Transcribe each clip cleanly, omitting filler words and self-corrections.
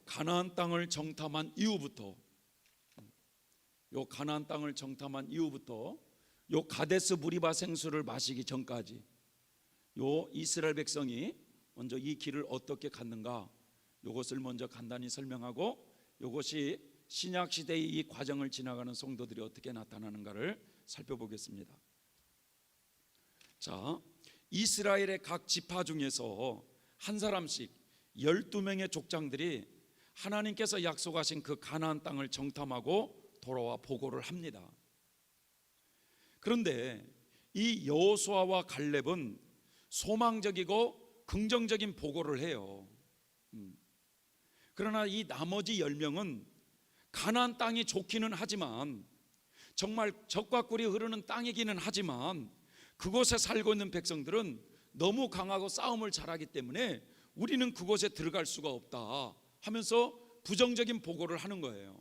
가나안 땅을 정탐한 이후부터, 요 가나안 땅을 정탐한 이후부터 요 가데스 무리바 생수를 마시기 전까지 요 이스라엘 백성이 먼저 이 길을 어떻게 갔는가, 요것을 먼저 간단히 설명하고 요것이 신약 시대의 이 과정을 지나가는 성도들이 어떻게 나타나는가를 살펴보겠습니다. 자, 이스라엘의 각 지파 중에서 한 사람씩 12명의 족장들이 하나님께서 약속하신 그 가나안 땅을 정탐하고 돌아와 보고를 합니다. 그런데 이 여호수아와 갈렙은 소망적이고 긍정적인 보고를 해요. 그러나 이 나머지 10명은 가나안 땅이 좋기는 하지만, 정말 적과 꿀이 흐르는 땅이기는 하지만, 그곳에 살고 있는 백성들은 너무 강하고 싸움을 잘하기 때문에 우리는 그곳에 들어갈 수가 없다 하면서 부정적인 보고를 하는 거예요.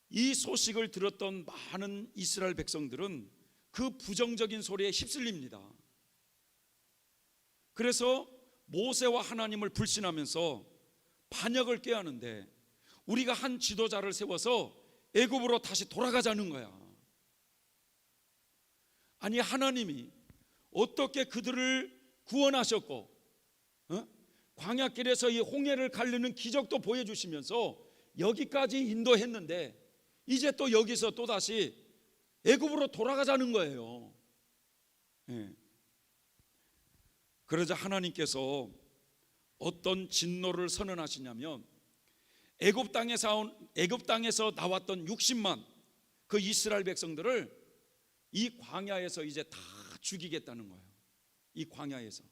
이 소식을 들었던 많은 이스라엘 백성들은 그 부정적인 소리에 휩쓸립니다. 그래서 모세와 하나님을 불신하면서 반역을 꾀하는데, 우리가 한 지도자를 세워서 애굽으로 다시 돌아가자는 거야. 아니, 하나님이 어떻게 그들을 구원하셨고 광야길에서 이 홍해를 가르는 기적도 보여주시면서 여기까지 인도했는데 이제 또 여기서 또다시 애굽으로 돌아가자는 거예요. 그러자 하나님께서 어떤 진노를 선언하시냐면, 애굽 땅에서 나왔던 60만 그 이스라엘 백성들을 이 광야에서 이제 다 죽이겠다는 거예요. 이 광야에서.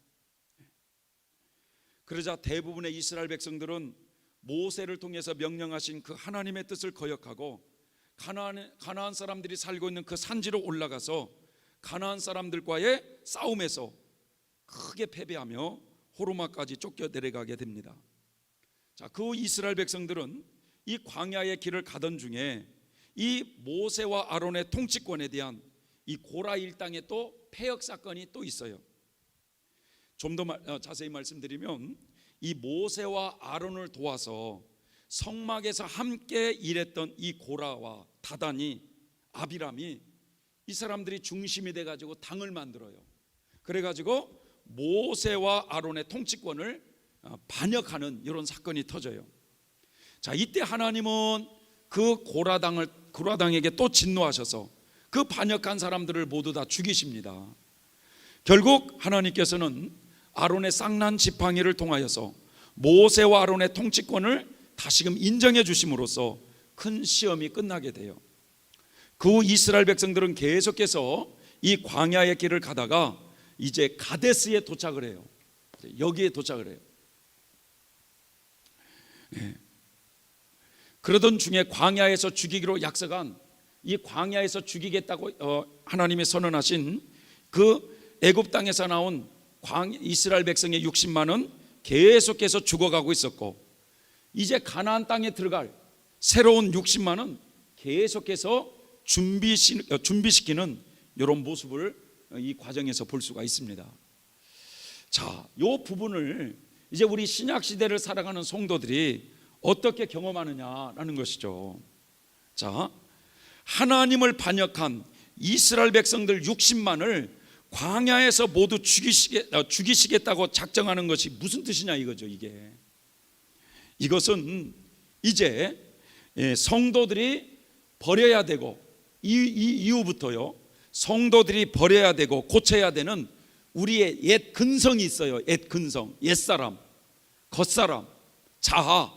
그러자 대부분의 이스라엘 백성들은 모세를 통해서 명령하신 그 하나님의 뜻을 거역하고 가나안 사람들이 살고 있는 그 산지로 올라가서 가나안 사람들과의 싸움에서 크게 패배하며 호르마까지 쫓겨 내려가게 됩니다. 자, 그 이스라엘 백성들은 이 광야의 길을 가던 중에 이 모세와 아론의 통치권에 대한 이 고라 일당의 또 폐역 사건이 또 있어요. 좀 더 자세히 말씀드리면, 이 모세와 아론을 도와서 성막에서 함께 일했던 이 고라와 다단이, 아비람이, 이 사람들이 중심이 돼가지고 당을 만들어요. 그래가지고 모세와 아론의 통치권을 반역하는 이런 사건이 터져요. 자, 이때 하나님은 그 고라당에게 또 진노하셔서 그 반역한 사람들을 모두 다 죽이십니다. 결국 하나님께서는 아론의 쌍난 지팡이를 통하여서 모세와 아론의 통치권을 다시금 인정해 주심으로써 큰 시험이 끝나게 돼요. 그 이스라엘 백성들은 계속해서 이 광야의 길을 가다가 이제 가데스에 도착을 해요. 여기에 도착을 해요. 그러던 중에 광야에서 죽이기로 약속한, 이 광야에서 죽이겠다고 하나님이 선언하신 그 애굽 땅에서 나온 이스라엘 백성의 60만은 계속해서 죽어가고 있었고, 이제 가나안 땅에 들어갈 새로운 60만은 계속해서 준비시키는 이런 모습을 이 과정에서 볼 수가 있습니다. 자, 이 부분을 이제 우리 신약 시대를 살아가는 성도들이 어떻게 경험하느냐라는 것이죠. 자, 하나님을 반역한 이스라엘 백성들 60만을 광야에서 모두 죽이시겠다고 작정하는 것이 무슨 뜻이냐 이거죠. 이것은 이제 성도들이 버려야 되고, 이후부터요, 성도들이 버려야 되고 고쳐야 되는 우리의 옛 근성이 있어요. 옛 근성, 옛사람, 겉사람, 자아,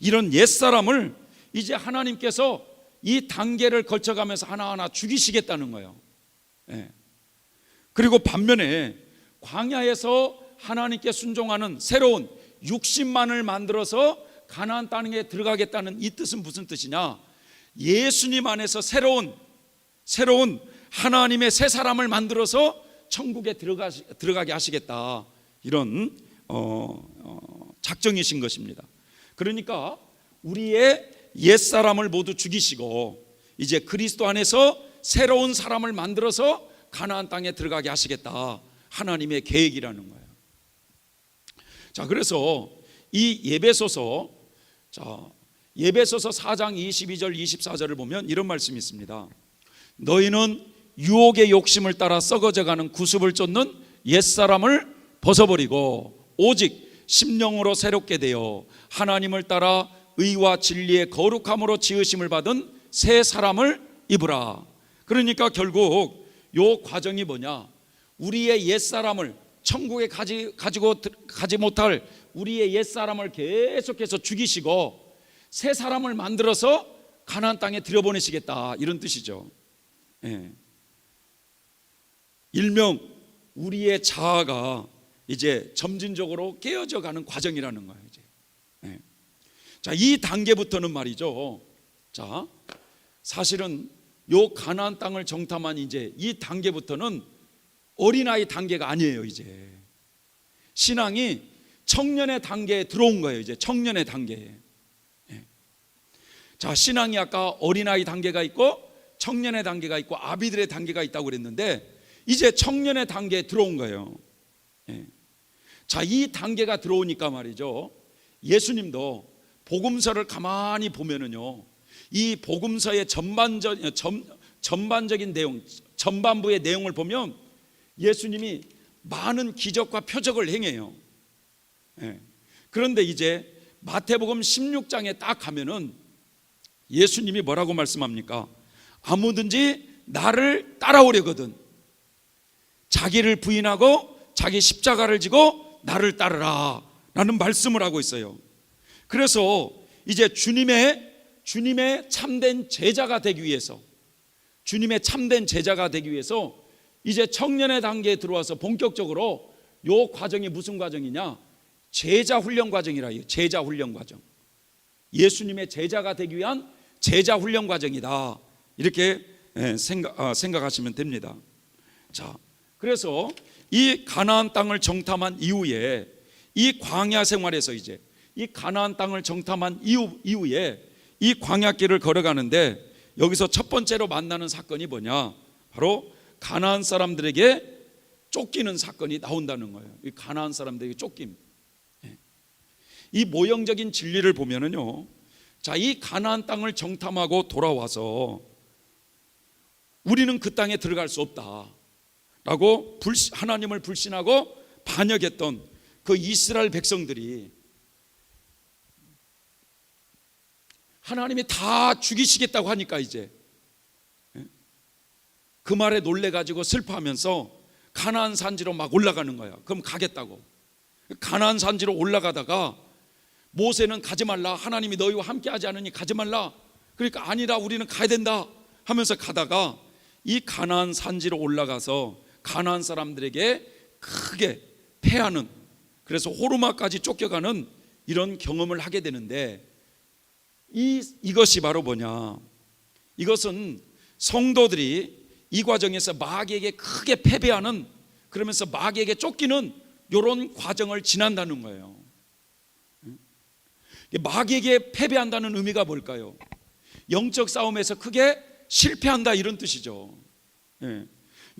이런 옛사람을 이제 하나님께서 이 단계를 거쳐가면서 하나하나 죽이시겠다는 거예요. 그리고 반면에 광야에서 하나님께 순종하는 새로운 60만을 만들어서 가나안 땅에 들어가겠다는 이 뜻은 무슨 뜻이냐? 예수님 안에서 새로운 하나님의 새 사람을 만들어서 천국에 들어가게 하시겠다, 이런 작정이신 것입니다. 그러니까 우리의 옛사람을 모두 죽이시고 이제 그리스도 안에서 새로운 사람을 만들어서 가나안 땅에 들어가게 하시겠다, 하나님의 계획이라는 거예요. 자, 그래서 이 예배소서, 예배소서 4장 22절 24절을 보면 이런 말씀이 있습니다. 너희는 유혹의 욕심을 따라 썩어져가는 구습을 쫓는 옛사람을 벗어버리고 오직 심령으로 새롭게 되어 하나님을 따라 의와 진리의 거룩함으로 지으심을 받은 새 사람을 입으라. 그러니까 결국 요 과정이 뭐냐? 우리의 옛사람을, 천국에 가지 못할 우리의 옛사람을 계속해서 죽이시고 새 사람을 만들어서 가나안 땅에 들여보내시겠다, 이런 뜻이죠. 일명 우리의 자아가 이제 점진적으로 깨어져 가는 과정이라는 거예요. 이제. 자, 이 단계부터는 말이죠. 자, 사실은 요 가나안 땅을 정탐한 이제 이 단계부터는 어린아이 단계가 아니에요. 이제 신앙이 청년의 단계에 들어온 거예요. 이제 청년의 단계에. 자, 신앙이 아까 어린아이 단계가 있고 청년의 단계가 있고 아비들의 단계가 있다고 그랬는데 이제 청년의 단계에 들어온 거예요. 자, 이 단계가 들어오니까 말이죠, 예수님도 복음서를 가만히 보면은요, 이 복음서의 전반적인 내용, 전반부의 내용을 보면 예수님이 많은 기적과 표적을 행해요. 그런데 이제 마태복음 16장에 딱 가면은 예수님이 뭐라고 말씀합니까? 아무든지 나를 따라오려거든 자기를 부인하고 자기 십자가를 지고 나를 따르라 라는 말씀을 하고 있어요. 그래서 이제 주님의 참된 제자가 되기 위해서, 주님의 참된 제자가 되기 위해서 이제 청년의 단계에 들어와서 본격적으로 요 과정이 무슨 과정이냐? 제자 훈련 과정이라 해요. 제자 훈련 과정. 예수님의 제자가 되기 위한 제자 훈련 과정이다, 이렇게 생각하시면 됩니다. 자, 그래서 이 가나안 땅을 정탐한 이후에 이 광야 생활에서 이제 이 가나안 땅을 정탐한 이후에 이 광야길을 걸어가는데 여기서 첫 번째로 만나는 사건이 뭐냐? 바로 가나안 사람들에게 쫓기는 사건이 나온다는 거예요. 이 가나안 사람들에게 쫓김. 이 모형적인 진리를 보면은요, 자, 이 가나안 땅을 정탐하고 돌아와서 우리는 그 땅에 들어갈 수 없다라고 하나님을 불신하고 반역했던 그 이스라엘 백성들이 하나님이 다 죽이시겠다고 하니까 이제 그 말에 놀래가지고 슬퍼하면서 가나안 산지로 막 올라가는 거야. 그럼 가겠다고. 가나안 산지로 올라가다가 모세는 가지 말라, 하나님이 너희와 함께 하지 않으니 가지 말라, 그러니까 아니라 우리는 가야 된다 하면서 가다가 이 가나안 산지로 올라가서 가나안 사람들에게 크게 패하는, 그래서 호르마까지 쫓겨가는 이런 경험을 하게 되는데 이것이 바로 뭐냐? 이것은 성도들이 이 과정에서 마귀에게 크게 패배하는, 그러면서 마귀에게 쫓기는 이런 과정을 지난다는 거예요. 마귀에게 패배한다는 의미가 뭘까요? 영적 싸움에서 크게 실패한다, 이런 뜻이죠.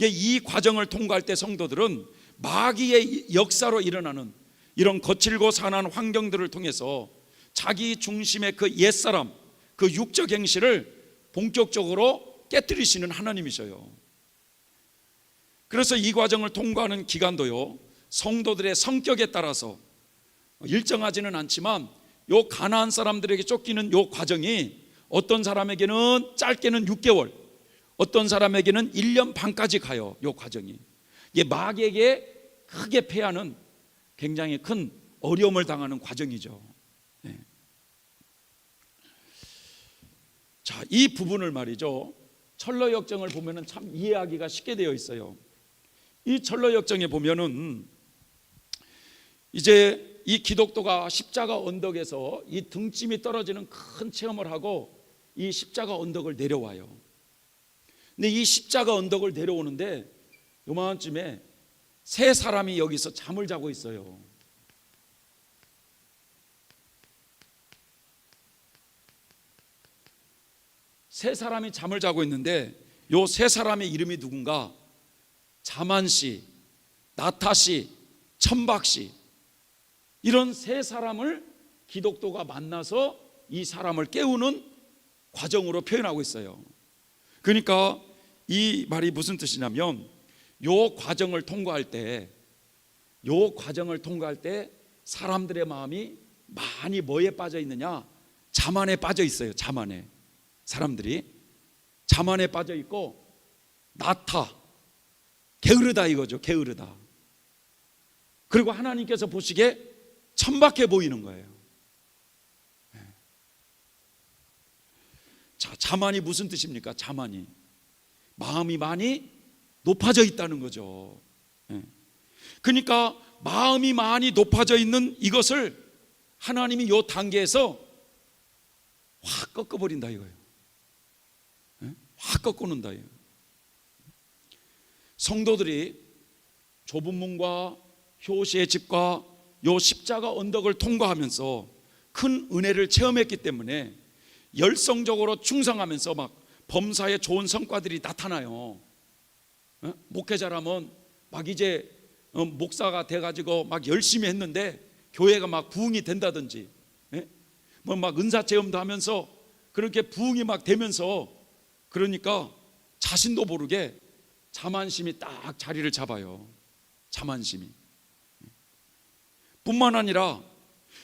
이 과정을 통과할 때 성도들은 마귀의 역사로 일어나는 이런 거칠고 산한 환경들을 통해서 자기 중심의 그 옛사람, 그 육적 행실을 본격적으로 깨뜨리시는 하나님이셔요. 그래서 이 과정을 통과하는 기간도요, 성도들의 성격에 따라서 일정하지는 않지만 요 가나안 사람들에게 쫓기는 요 과정이 어떤 사람에게는 짧게는 6개월, 어떤 사람에게는 1년 반까지 가요. 요 과정이 이게 마귀에게 크게 패하는 굉장히 큰 어려움을 당하는 과정이죠. 자, 이 부분을 말이죠, 철로역정을 보면은 참 이해하기가 쉽게 되어 있어요. 이 철로역정에 보면은 이제 이 기독도가 십자가 언덕에서 이 등짐이 떨어지는 큰 체험을 하고 이 십자가 언덕을 내려와요. 근데 이 십자가 언덕을 내려오는데 요만쯤에 세 사람이 여기서 잠을 자고 있어요. 세 사람이 잠을 자고 있는데 요 세 사람의 이름이 누군가? 자만씨, 나타씨, 천박씨. 이런 세 사람을 기독도가 만나서 이 사람을 깨우는 과정으로 표현하고 있어요. 그러니까 이 말이 무슨 뜻이냐면 요 과정을 통과할 때 사람들의 마음이 많이 뭐에 빠져 있느냐? 자만에 빠져 있어요. 자만에. 사람들이 자만에 빠져 있고 나타, 게으르다 이거죠. 게으르다. 그리고 하나님께서 보시기에 천박해 보이는 거예요. 자, 자만이 무슨 뜻입니까? 자만이 마음이 많이 높아져 있다는 거죠. 그러니까 마음이 많이 높아져 있는 이것을 하나님이 이 단계에서 확 꺾어버린다 이거예요. 확 꺾어놓는다 이거예요. 성도들이 좁은 문과 효시의 집과 요 십자가 언덕을 통과하면서 큰 은혜를 체험했기 때문에 열성적으로 충성하면서 막 범사에 좋은 성과들이 나타나요. 목회자라면 막 이제 목사가 돼가지고 막 열심히 했는데 교회가 막 부흥이 된다든지, 뭐 막 은사 체험도 하면서 그렇게 부흥이 막 되면서, 그러니까 자신도 모르게 자만심이 딱 자리를 잡아요. 자만심이. 뿐만 아니라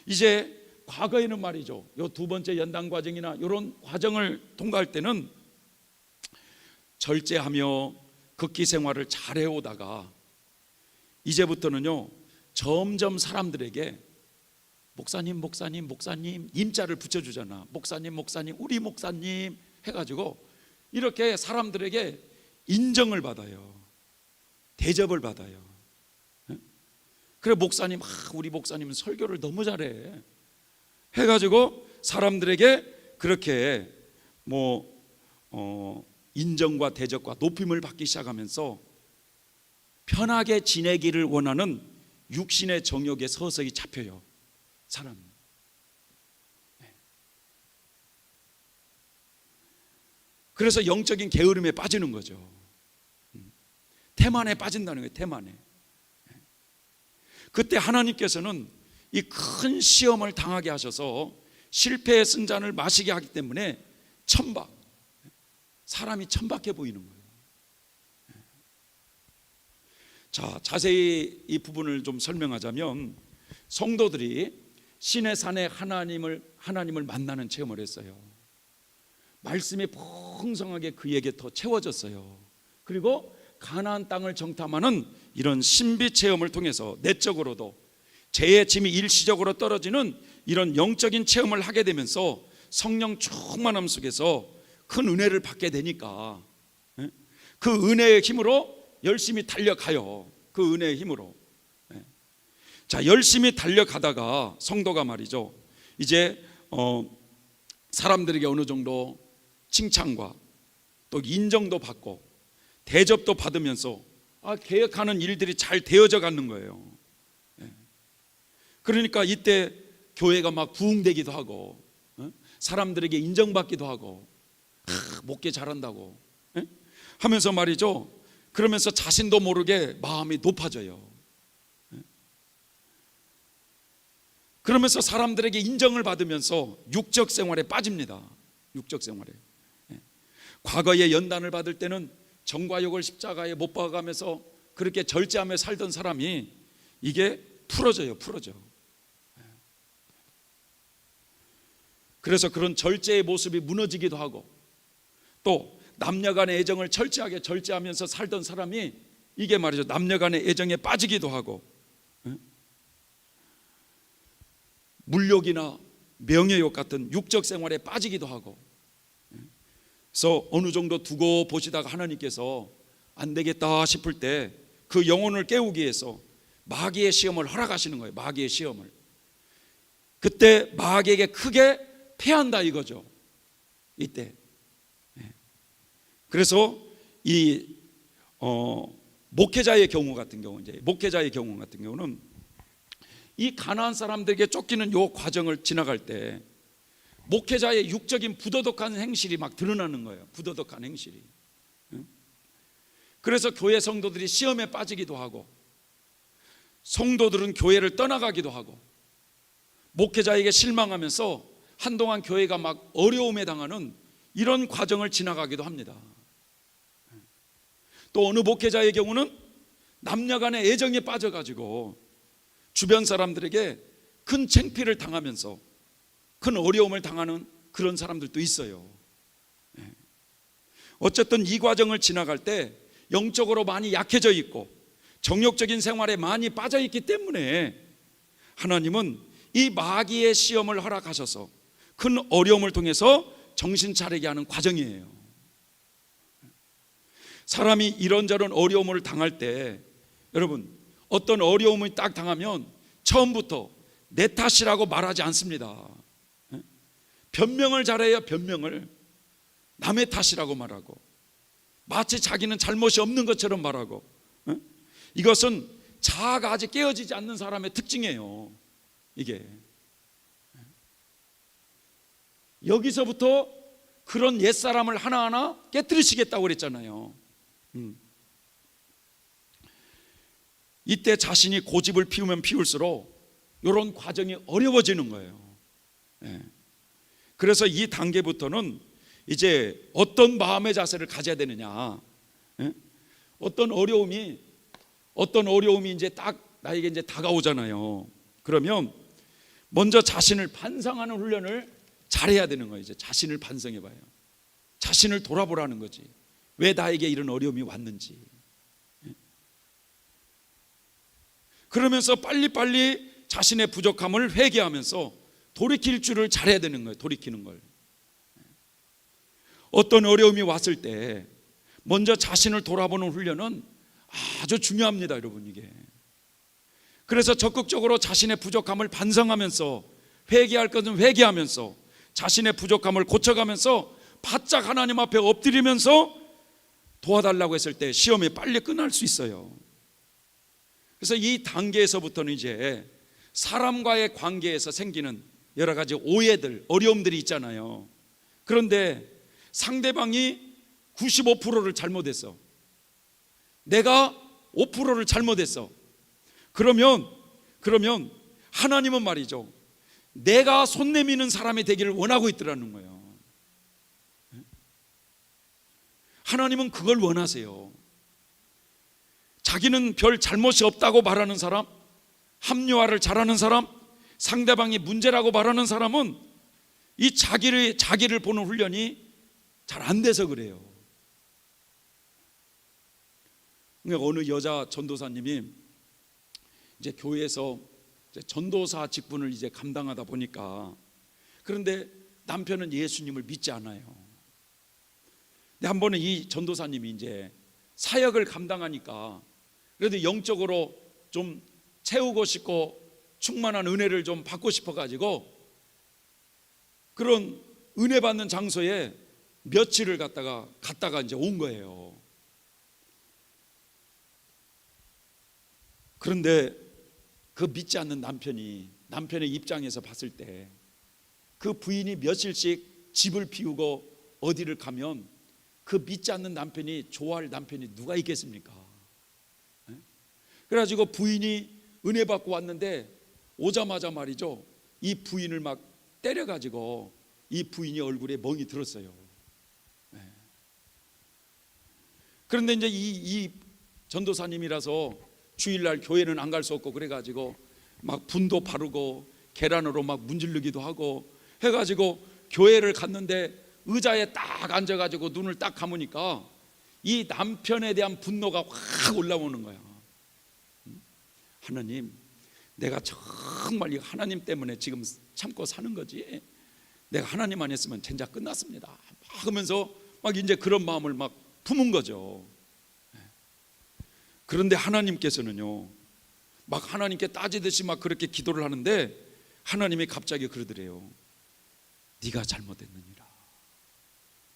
이제 과거에는 말이죠, 요 두 번째 연단 과정이나 이런 과정을 통과할 때는 절제하며 극기 생활을 잘 해오다가 이제부터는요 점점 사람들에게 목사님 임자를 붙여주잖아. 목사님 우리 목사님 해가지고 이렇게 사람들에게 인정을 받아요. 대접을 받아요. 그래 목사님, 우리 목사님은 설교를 너무 잘해 해가지고 사람들에게 그렇게 인정과 대접과 높임을 받기 시작하면서 편하게 지내기를 원하는 육신의 정욕에 서서히 잡혀요. 사람. 그래서 영적인 게으름에 빠지는 거죠. 태만에 빠진다는 거예요. 태만에. 그때 하나님께서는 이 큰 시험을 당하게 하셔서 실패의 쓴 잔을 마시게 하기 때문에 사람이 천박해 보이는 거예요. 자, 자세히 이 부분을 좀 설명하자면 성도들이 신의 산에 하나님을 만나는 체험을 했어요. 말씀이 풍성하게 그에게 더 채워졌어요. 그리고 가나안 땅을 정탐하는 이런 신비 체험을 통해서 내적으로도 죄의 짐이 일시적으로 떨어지는 이런 영적인 체험을 하게 되면서 성령 충만함 속에서 큰 은혜를 받게 되니까 그 은혜의 힘으로 열심히 달려가요. 그 은혜의 힘으로. 자, 열심히 달려가다가 성도가 말이죠, 이제 사람들에게 어느 정도 칭찬과 또 인정도 받고 대접도 받으면서 계획하는 일들이 잘 되어져 가는 거예요. 그러니까 이때 교회가 막 부흥되기도 하고 사람들에게 인정받기도 하고 목회 잘한다고 하면서 말이죠, 그러면서 자신도 모르게 마음이 높아져요. 그러면서 사람들에게 인정을 받으면서 육적 생활에 빠집니다. 육적 생활에. 과거에 연단을 받을 때는 정과 욕을 십자가에 못 박아가면서 그렇게 절제하며 살던 사람이 이게 풀어져. 그래서 그런 절제의 모습이 무너지기도 하고, 또 남녀간의 애정을 철저하게 절제하면서 살던 사람이 이게 말이죠, 남녀간의 애정에 빠지기도 하고, 물욕이나 명예욕 같은 육적 생활에 빠지기도 하고, 그래서 어느 정도 두고 보시다가 하나님께서 안 되겠다 싶을 때 그 영혼을 깨우기 위해서 마귀의 시험을 허락하시는 거예요. 마귀의 시험을. 그때 마귀에게 크게 패한다 이거죠. 이때. 그래서 이 목회자의 경우 같은 경우는 이 가나안 사람들에게 쫓기는 요 과정을 지나갈 때 목회자의 육적인 부도덕한 행실이 막 드러나는 거예요. 부도덕한 행실이. 그래서 교회 성도들이 시험에 빠지기도 하고, 성도들은 교회를 떠나가기도 하고, 목회자에게 실망하면서 한동안 교회가 막 어려움에 당하는 이런 과정을 지나가기도 합니다. 또 어느 목회자의 경우는 남녀 간의 애정에 빠져가지고 주변 사람들에게 큰 창피를 당하면서 큰 어려움을 당하는 그런 사람들도 있어요. 어쨌든 이 과정을 지나갈 때 영적으로 많이 약해져 있고 정욕적인 생활에 많이 빠져 있기 때문에 하나님은 이 마귀의 시험을 허락하셔서 큰 어려움을 통해서 정신 차리게 하는 과정이에요. 사람이 이런저런 어려움을 당할 때 여러분, 어떤 어려움을 딱 당하면 처음부터 내 탓이라고 말하지 않습니다. 변명을 잘해요. 변명을 남의 탓이라고 말하고 마치 자기는 잘못이 없는 것처럼 말하고, 이것은 자아가 아직 깨어지지 않는 사람의 특징이에요. 이게 여기서부터 그런 옛사람을 하나하나 깨트리시겠다고 그랬잖아요. 이때 자신이 고집을 피우면 피울수록 이런 과정이 어려워지는 거예요. 그래서 이 단계부터는 이제 어떤 마음의 자세를 가져야 되느냐, 어떤 어려움이 이제 딱 나에게 이제 다가오잖아요. 그러면 먼저 자신을 반성하는 훈련을 잘해야 되는 거예요. 이제 자신을 반성해 봐요. 자신을 돌아보라는 거지. 왜 나에게 이런 어려움이 왔는지. 그러면서 빨리빨리 자신의 부족함을 회개하면서 돌이킬 줄을 잘해야 되는 거예요. 돌이키는 걸. 어떤 어려움이 왔을 때 먼저 자신을 돌아보는 훈련은 아주 중요합니다, 여러분. 이게 그래서 적극적으로 자신의 부족함을 반성하면서 회개할 것은 회개하면서 자신의 부족함을 고쳐가면서 바짝 하나님 앞에 엎드리면서 도와달라고 했을 때 시험이 빨리 끝날 수 있어요. 그래서 이 단계에서부터는 이제 사람과의 관계에서 생기는 여러 가지 오해들, 어려움들이 있잖아요. 그런데 상대방이 95%를 잘못했어. 내가 5%를 잘못했어. 그러면 하나님은 말이죠, 내가 손 내미는 사람이 되기를 원하고 있더라는 거예요. 하나님은 그걸 원하세요. 자기는 별 잘못이 없다고 말하는 사람, 합리화를 잘하는 사람, 상대방이 문제라고 말하는 사람은 이 자기를 보는 훈련이 잘 안 돼서 그래요. 그러니까 어느 여자 전도사님이 이제 교회에서 이제 전도사 직분을 이제 감당하다 보니까, 그런데 남편은 예수님을 믿지 않아요. 근데 한 번은 이 전도사님이 이제 사역을 감당하니까 그래도 영적으로 좀 채우고 싶고 충만한 은혜를 좀 받고 싶어 가지고 그런 은혜 받는 장소에 며칠을 갔다가 이제 온 거예요. 그런데 그 믿지 않는 남편의 입장에서 봤을 때 그 부인이 며칠씩 집을 비우고 어디를 가면 그 믿지 않는 남편이 좋아할 남편이 누가 있겠습니까? 그래가지고 부인이 은혜 받고 왔는데 오자마자 말이죠, 이 부인을 막 때려가지고 이 부인이 얼굴에 멍이 들었어요. 그런데 이제 이 전도사님이라서 주일날 교회는 안 갈 수 없고 그래가지고 막 분도 바르고 계란으로 막 문지르기도 하고 해가지고 교회를 갔는데 의자에 딱 앉아가지고 눈을 딱 감으니까 이 남편에 대한 분노가 확 올라오는 거야. 하나님, 내가 정말 이 하나님 때문에 지금 참고 사는 거지, 내가 하나님 안 했으면 진짜 끝났습니다 막 하면서 막 이제 그런 마음을 막 품은 거죠. 그런데 하나님께서는요, 막 하나님께 따지듯이 막 그렇게 기도를 하는데 하나님이 갑자기 그러더래요. 네가 잘못했느니라.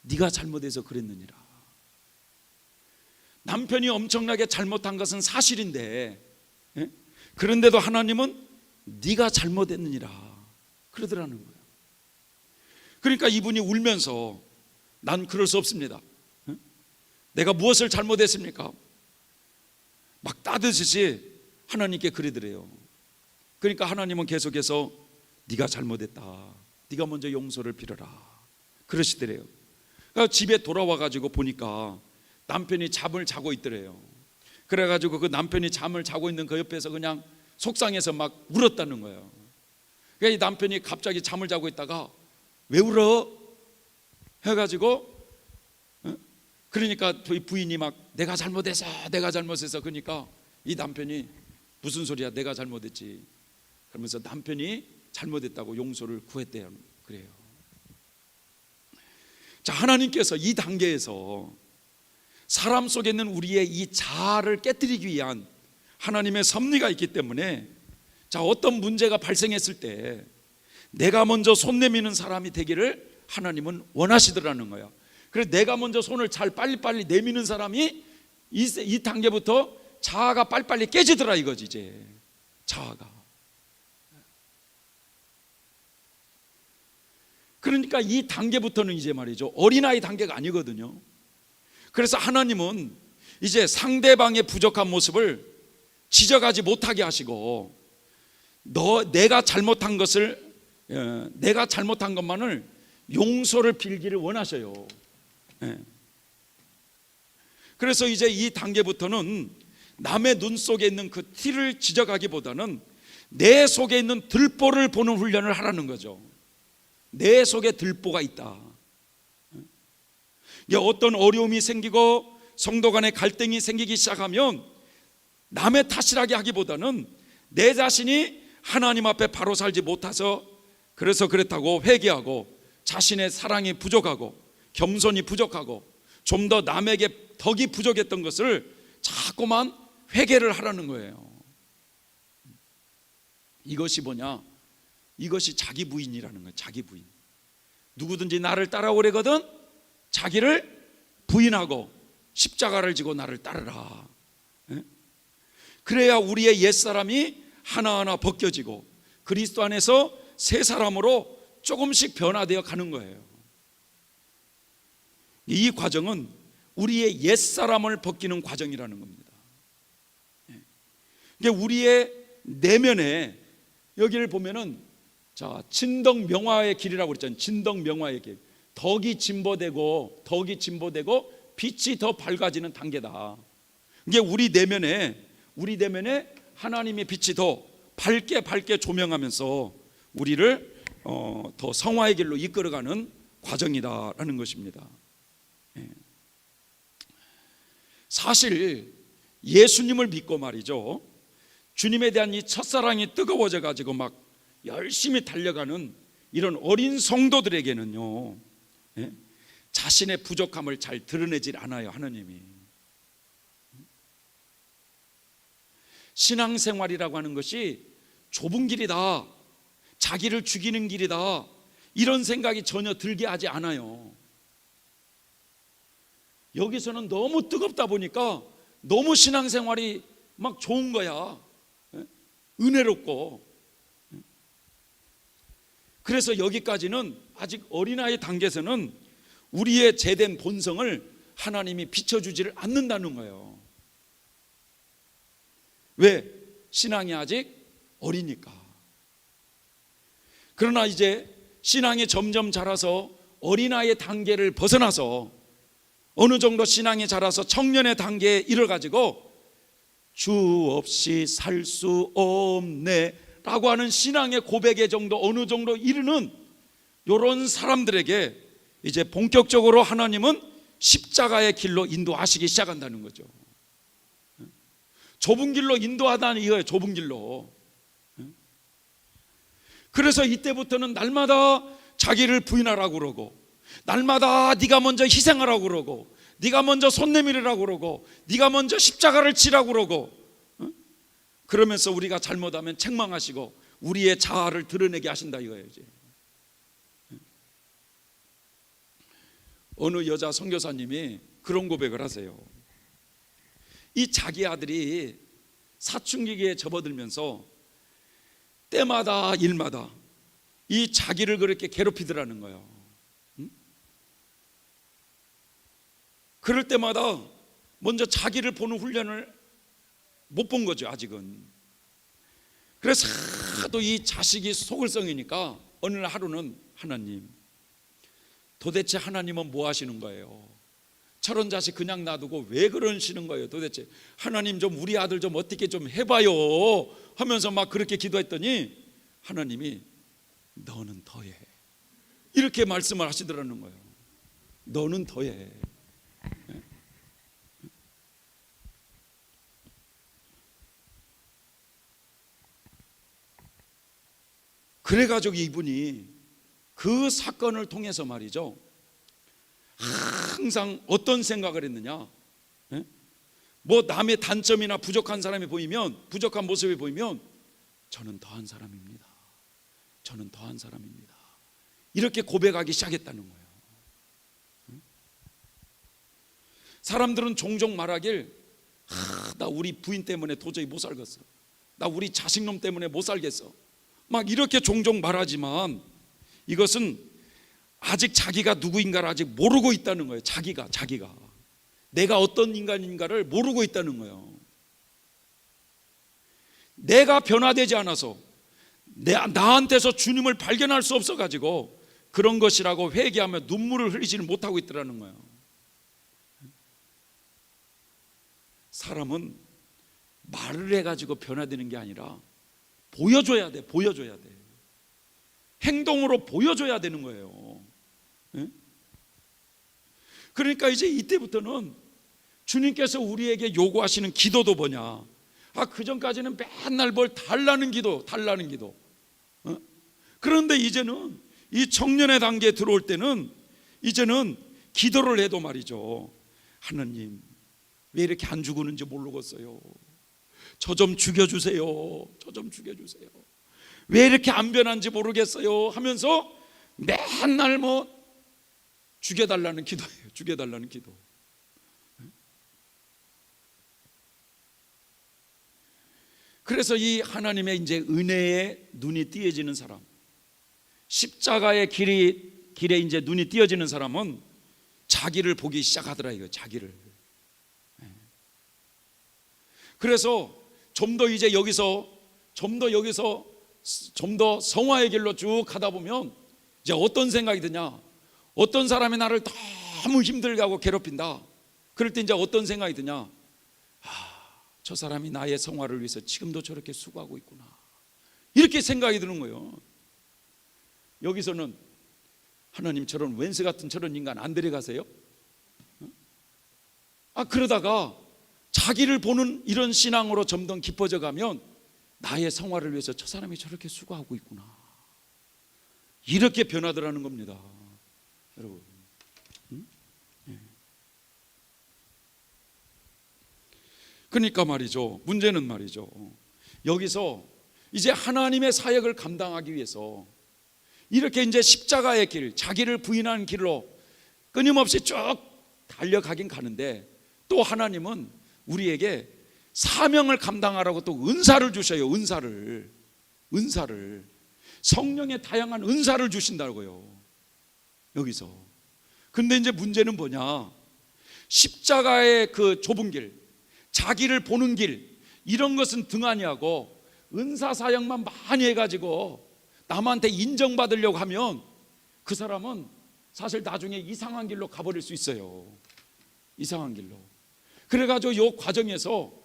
네가 잘못해서 그랬느니라. 남편이 엄청나게 잘못한 것은 사실인데, 그런데도 하나님은 네가 잘못했느니라 그러더라는 거예요. 그러니까 이분이 울면서 난 그럴 수 없습니다. 내가 무엇을 잘못했습니까? 막 따듯이 하나님께 그러더래요. 그러니까 하나님은 계속해서 네가 잘못했다. 네가 먼저 용서를 빌어라. 그러시더래요. 그러니까 집에 돌아와 가지고 보니까 남편이 잠을 자고 있더래요. 그래가지고 그 남편이 잠을 자고 있는 그 옆에서 그냥 속상해서 막 울었다는 거예요. 그러니까 이 남편이 갑자기 잠을 자고 있다가 왜 울어? 해가지고 그러니까 부인이 막 내가 잘못해서 그러니까 이 남편이 무슨 소리야, 내가 잘못했지 그러면서 남편이 잘못했다고 용서를 구했대요. 그래요. 자, 하나님께서 이 단계에서 사람 속에 있는 우리의 이 자아를 깨뜨리기 위한 하나님의 섭리가 있기 때문에, 자, 어떤 문제가 발생했을 때 내가 먼저 손 내미는 사람이 되기를 하나님은 원하시더라는 거야. 그래서 내가 먼저 손을 잘 빨리빨리 내미는 사람이 이 단계부터 자아가 빨리빨리 깨지더라 이거지. 이제 자아가. 그러니까 이 단계부터는 이제 말이죠, 어린아이 단계가 아니거든요. 그래서 하나님은 이제 상대방의 부족한 모습을 지적하지 못하게 하시고, 내가 잘못한 것만을 용서를 빌기를 원하셔요. 그래서 이제 이 단계부터는 남의 눈 속에 있는 그 티를 지적하기보다는 내 속에 있는 들보를 보는 훈련을 하라는 거죠. 내 속에 들보가 있다. 어떤 어려움이 생기고 성도 간의 갈등이 생기기 시작하면 남의 탓이라게 하기보다는 내 자신이 하나님 앞에 바로 살지 못해서 그래서 그랬다고 회개하고, 자신의 사랑이 부족하고 겸손이 부족하고 좀 더 남에게 덕이 부족했던 것을 자꾸만 회개를 하라는 거예요. 이것이 뭐냐? 이것이 자기 부인이라는 거예요. 자기 부인. 누구든지 나를 따라오려거든 자기를 부인하고 십자가를 지고 나를 따르라. 그래야 우리의 옛사람이 하나하나 벗겨지고 그리스도 안에서 새 사람으로 조금씩 변화되어 가는 거예요. 이 과정은 우리의 옛사람을 벗기는 과정이라는 겁니다. 우리의 내면에, 여기를 보면은 자, 진덕명화의 길이라고 그랬잖아요. 진덕명화의 길. 덕이 진보되고 빛이 더 밝아지는 단계다. 이게 우리 내면에 하나님의 빛이 더 밝게 조명하면서 우리를 더 성화의 길로 이끌어가는 과정이다라는 것입니다. 사실 예수님을 믿고 말이죠, 주님에 대한 이 첫사랑이 뜨거워져 가지고 막 열심히 달려가는 이런 어린 성도들에게는요, 자신의 부족함을 잘 드러내질 않아요. 하나님이. 신앙생활이라고 하는 것이 좁은 길이다, 자기를 죽이는 길이다, 이런 생각이 전혀 들게 하지 않아요. 여기서는 너무 뜨겁다 보니까 너무 신앙생활이 막 좋은 거야. 은혜롭고. 그래서 여기까지는 아직 어린아이 단계에서는 우리의 제된 본성을 하나님이 비춰주지를 않는다는 거예요. 왜? 신앙이 아직 어리니까. 그러나 이제 신앙이 점점 자라서 어린아이의 단계를 벗어나서 어느 정도 신앙이 자라서 청년의 단계에 이르가지고 주 없이 살 수 없네 라고 하는 신앙의 고백의 정도, 어느 정도 이르는 이런 사람들에게 이제 본격적으로 하나님은 십자가의 길로 인도하시기 시작한다는 거죠. 좁은 길로 인도하다는 이거예요. 좁은 길로. 그래서 이때부터는 날마다 자기를 부인하라고 그러고, 날마다 네가 먼저 희생하라고 그러고, 네가 먼저 손 내밀으라고 그러고, 네가 먼저 십자가를 지라고 그러고, 그러면서 우리가 잘못하면 책망하시고 우리의 자아를 드러내게 하신다 이거예요. 이제 어느 여자 선교사님이 그런 고백을 하세요. 이 자기 아들이 사춘기에 접어들면서 때마다 일마다 이 자기를 그렇게 괴롭히더라는 거예요. 그럴 때마다 먼저 자기를 보는 훈련을 못 본 거죠. 아직은. 그래서 하도 이 자식이 속을 썩이니까 어느 날 하루는 하나님, 도대체 하나님은 뭐 하시는 거예요? 저런 자식 그냥 놔두고 왜 그러시는 거예요? 도대체 하나님 좀 우리 아들 좀 어떻게 좀 해봐요 하면서 막 그렇게 기도했더니 하나님이 너는 더해, 이렇게 말씀을 하시더라는 거예요. 너는 더해. 그래가지고 이분이 그 사건을 통해서 말이죠, 항상 어떤 생각을 했느냐, 뭐 남의 단점이나 부족한 사람이 보이면, 부족한 모습이 보이면 저는 더한 사람입니다, 저는 더한 사람입니다, 이렇게 고백하기 시작했다는 거예요. 사람들은 종종 말하길, 나 우리 부인 때문에 도저히 못 살겠어, 나 우리 자식놈 때문에 못 살겠어, 막 이렇게 종종 말하지만 이것은 아직 자기가 누구인가를 아직 모르고 있다는 거예요. 자기가 내가 어떤 인간인가를 모르고 있다는 거예요. 내가 변화되지 않아서, 나한테서 주님을 발견할 수 없어 가지고 그런 것이라고 회개하며 눈물을 흘리지는 못하고 있더라는 거예요. 사람은 말을 해가지고 변화되는 게 아니라 보여줘야 돼. 행동으로 보여줘야 되는 거예요. 그러니까 이제 이때부터는 주님께서 우리에게 요구하시는 기도도 뭐냐, 그 전까지는 맨날 뭘 달라는 기도. 그런데 이제는 이 청년의 단계에 들어올 때는 이제는 기도를 해도 말이죠, 하나님 왜 이렇게 안 죽으는지 모르겠어요, 저 좀 죽여주세요, 왜 이렇게 안 변한지 모르겠어요 하면서 맨날 뭐 죽여달라는 기도예요. 죽여달라는 기도. 그래서 이 하나님의 이제 은혜에 눈이 띄어지는 사람, 십자가의 길에 이제 눈이 띄어지는 사람은 자기를 보기 시작하더라 이거, 자기를. 그래서 좀 더 성화의 길로 쭉 가다 보면 이제 어떤 생각이 드냐, 어떤 사람이 나를 너무 힘들게 하고 괴롭힌다. 그럴 때 이제 어떤 생각이 드냐, 저 사람이 나의 성화를 위해서 지금도 저렇게 수고하고 있구나, 이렇게 생각이 드는 거예요. 여기서는 하나님 저런 웬수 같은 저런 인간 안 데려가세요? 그러다가 자기를 보는 이런 신앙으로 점점 깊어져 가면 나의 성화를 위해서 저 사람이 저렇게 수고하고 있구나, 이렇게 변하더라는 겁니다. 여러분, 그러니까 말이죠, 문제는 말이죠, 여기서 이제 하나님의 사역을 감당하기 위해서 이렇게 이제 십자가의 길, 자기를 부인하는 길로 끊임없이 쭉 달려가긴 가는데, 또 하나님은 우리에게 사명을 감당하라고 또 은사를 주셔요. 은사를 성령의 다양한 은사를 주신다고요, 여기서. 근데 이제 문제는 뭐냐, 십자가의 그 좁은 길, 자기를 보는 길, 이런 것은 등한히 하고 은사 사역만 많이 해가지고 남한테 인정받으려고 하면 그 사람은 사실 나중에 이상한 길로 가버릴 수 있어요. 이상한 길로. 그래가지고 요 과정에서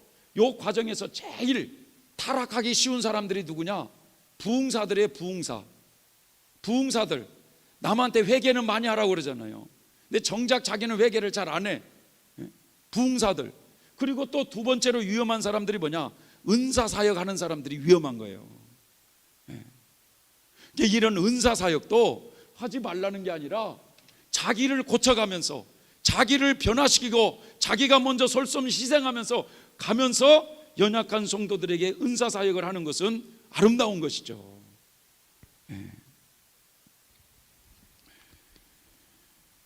제일 타락하기 쉬운 사람들이 누구냐, 부흥사들이에요. 부흥사들. 남한테 회개는 많이 하라고 그러잖아요. 근데 정작 자기는 회개를 잘 안 해. 부흥사들. 그리고 또 두 번째로 위험한 사람들이 뭐냐, 은사 사역하는 사람들이 위험한 거예요. 이런 은사 사역도 하지 말라는 게 아니라 자기를 고쳐가면서, 자기를 변화시키고 자기가 먼저 솔선을 희생하면서 가면서 연약한 성도들에게 은사 사역을 하는 것은 아름다운 것이죠.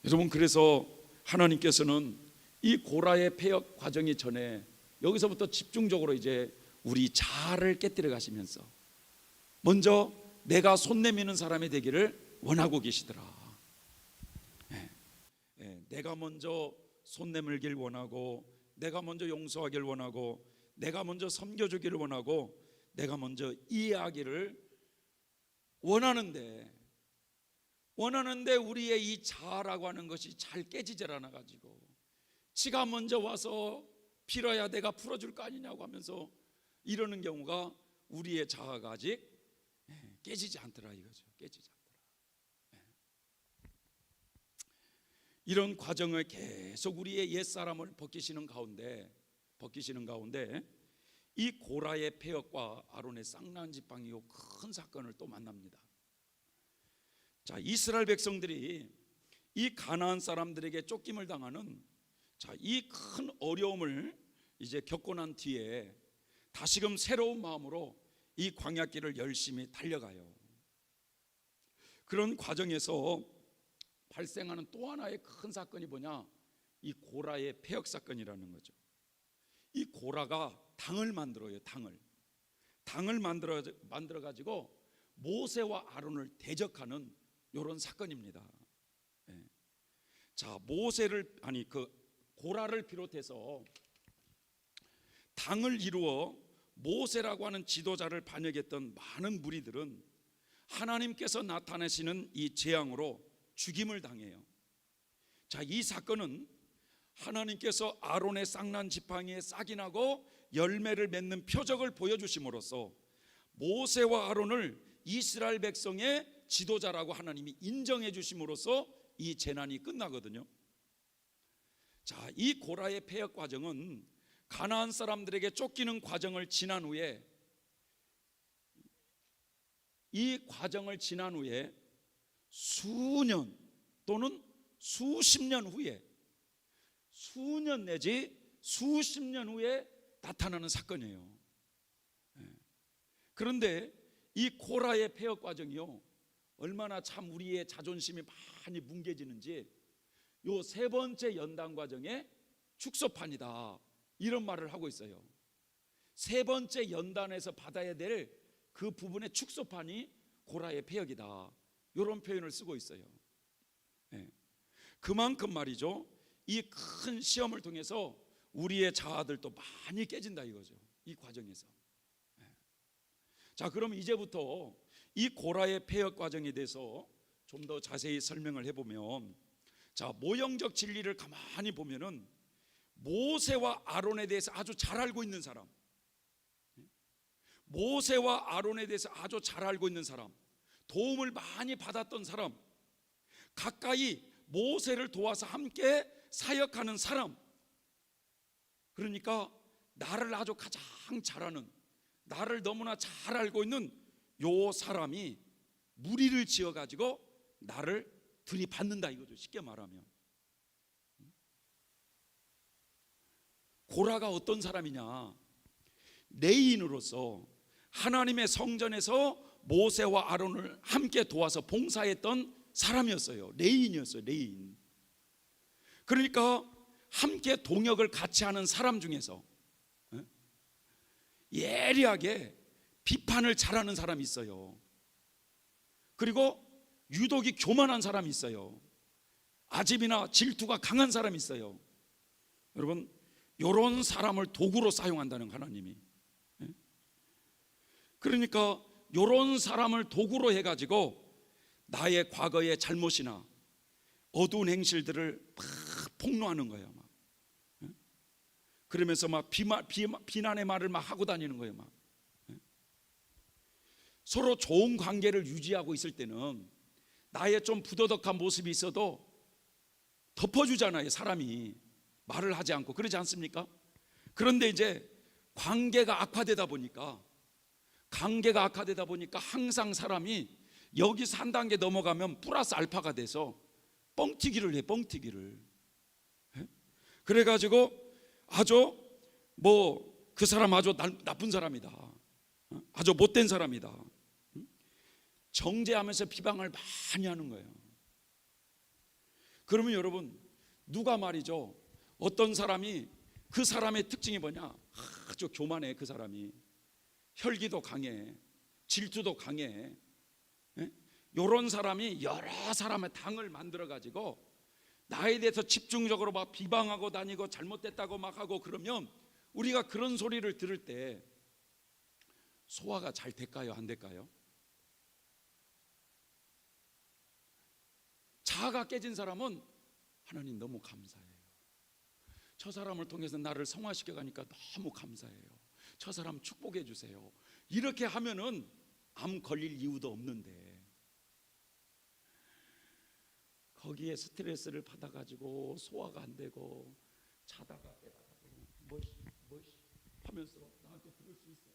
여러분, 그래서 하나님께서는 이 고라의 폐역 과정이 전에 여기서부터 집중적으로 이제 우리 자아를 깨뜨려 가시면서 먼저 내가 손 내미는 사람이 되기를 원하고 계시더라. 내가 먼저 손 내밀길 원하고, 내가 먼저 용서하길 원하고, 내가 먼저 섬겨주기를 원하고, 내가 먼저 이해하기를 원하는데 우리의 이 자아라고 하는 것이 잘 깨지질 않아 가지고 지가 먼저 와서 빌어야 내가 풀어줄 거 아니냐고 하면서 이러는 경우가 우리의 자아가 아직 깨지지 않더라 이거죠. 깨지지 않더라. 이런 과정을 계속 우리의 옛사람을 벗기시는 가운데 이 고라의 폐역과 아론의 쌍난 지팡이 큰 사건을 또 만납니다. 자, 이스라엘 백성들이 이 가나안 사람들에게 쫓김을 당하는 이 큰 어려움을 이제 겪고 난 뒤에 다시금 새로운 마음으로 이 광야길을 열심히 달려가요. 그런 과정에서 발생하는 또 하나의 큰 사건이 뭐냐? 이 고라의 폐역 사건이라는 거죠. 이 고라가 당을 만들어요. 당을 만들어 가지고 모세와 아론을 대적하는 이런 사건입니다. 자, 고라를 비롯해서 당을 이루어 모세라고 하는 지도자를 반역했던 많은 무리들은 하나님께서 나타내시는 이 재앙으로 죽임을 당해요. 자, 이 사건은 하나님께서 아론의 쌍난 지팡이에 싹이 나고 열매를 맺는 표적을 보여주심으로써 모세와 아론을 이스라엘 백성의 지도자라고 하나님이 인정해 주심으로써 이 재난이 끝나거든요. 자, 이 고라의 폐역 과정은 가나안 사람들에게 쫓기는 과정을 지난 후에 수년 또는 수십 년 후에 수년 내지 수십 년 후에 나타나는 사건이에요. 그런데 이 고라의 폐역 과정이요 얼마나 참 우리의 자존심이 많이 뭉개지는지 요 세 번째 연단 과정의 축소판이다 이런 말을 하고 있어요. 세 번째 연단에서 받아야 될 그 부분의 축소판이 고라의 폐역이다 이런 표현을 쓰고 있어요. 그만큼 말이죠 이 큰 시험을 통해서 우리의 자아들도 많이 깨진다 이거죠. 이 과정에서. 자, 그럼 이제부터 이 고라의 폐역 과정에 대해서 좀 더 자세히 설명을 해보면, 자, 모형적 진리를 가만히 보면은 모세와 아론에 대해서 아주 잘 알고 있는 사람, 모세와 아론에 대해서 아주 잘 알고 있는 사람, 도움을 많이 받았던 사람, 가까이 모세를 도와서 함께 사역하는 사람, 그러니까 나를 아주 가장 잘 아는, 나를 너무나 잘 알고 있는 요 사람이 무리를 지어가지고 나를 들이받는다 이거죠. 쉽게 말하면 고라가 어떤 사람이냐, 레위인으로서 하나님의 성전에서 모세와 아론을 함께 도와서 봉사했던 사람이었어요. 레위인이었어요. 레위인. 그러니까 함께 동역을 같이 하는 사람 중에서 예리하게 비판을 잘하는 사람이 있어요. 그리고 유독이 교만한 사람이 있어요. 아집이나 질투가 강한 사람이 있어요. 여러분, 이런 사람을 도구로 사용한다는 하나님이. 그러니까 이런 사람을 도구로 해가지고 나의 과거의 잘못이나 어두운 행실들을 막 폭로하는 거예요. 막. 그러면서 막 비난의 말을 막 하고 다니는 거예요. 막. 서로 좋은 관계를 유지하고 있을 때는 나의 좀 부도덕한 모습이 있어도 덮어주잖아요. 사람이 말을 하지 않고. 그러지 않습니까? 그런데 이제 관계가 악화되다 보니까 항상 사람이 여기서 한 단계 넘어가면 플러스 알파가 돼서 뻥튀기를 해. 뻥튀기를. 그래가지고 아주 그 사람 아주 나쁜 사람이다, 아주 못된 사람이다, 정죄하면서 비방을 많이 하는 거예요. 그러면 여러분, 누가 말이죠, 어떤 사람이, 그 사람의 특징이 뭐냐, 아주 교만해. 그 사람이 혈기도 강해, 질투도 강해. 이런 사람이 여러 사람의 당을 만들어 가지고 나에 대해서 집중적으로 막 비방하고 다니고 잘못됐다고 막 하고, 그러면 우리가 그런 소리를 들을 때 소화가 잘 될까요? 안 될까요? 자아가 깨진 사람은 하나님 너무 감사해요. 저 사람을 통해서 나를 성화시켜 가니까 너무 감사해요. 저 사람 축복해 주세요. 이렇게 하면은 암 걸릴 이유도 없는데, 거기에 스트레스를 받아가지고 소화가 안 되고 자다가 깨다가도 뭐시 하면서 나한테 그럴 수 있어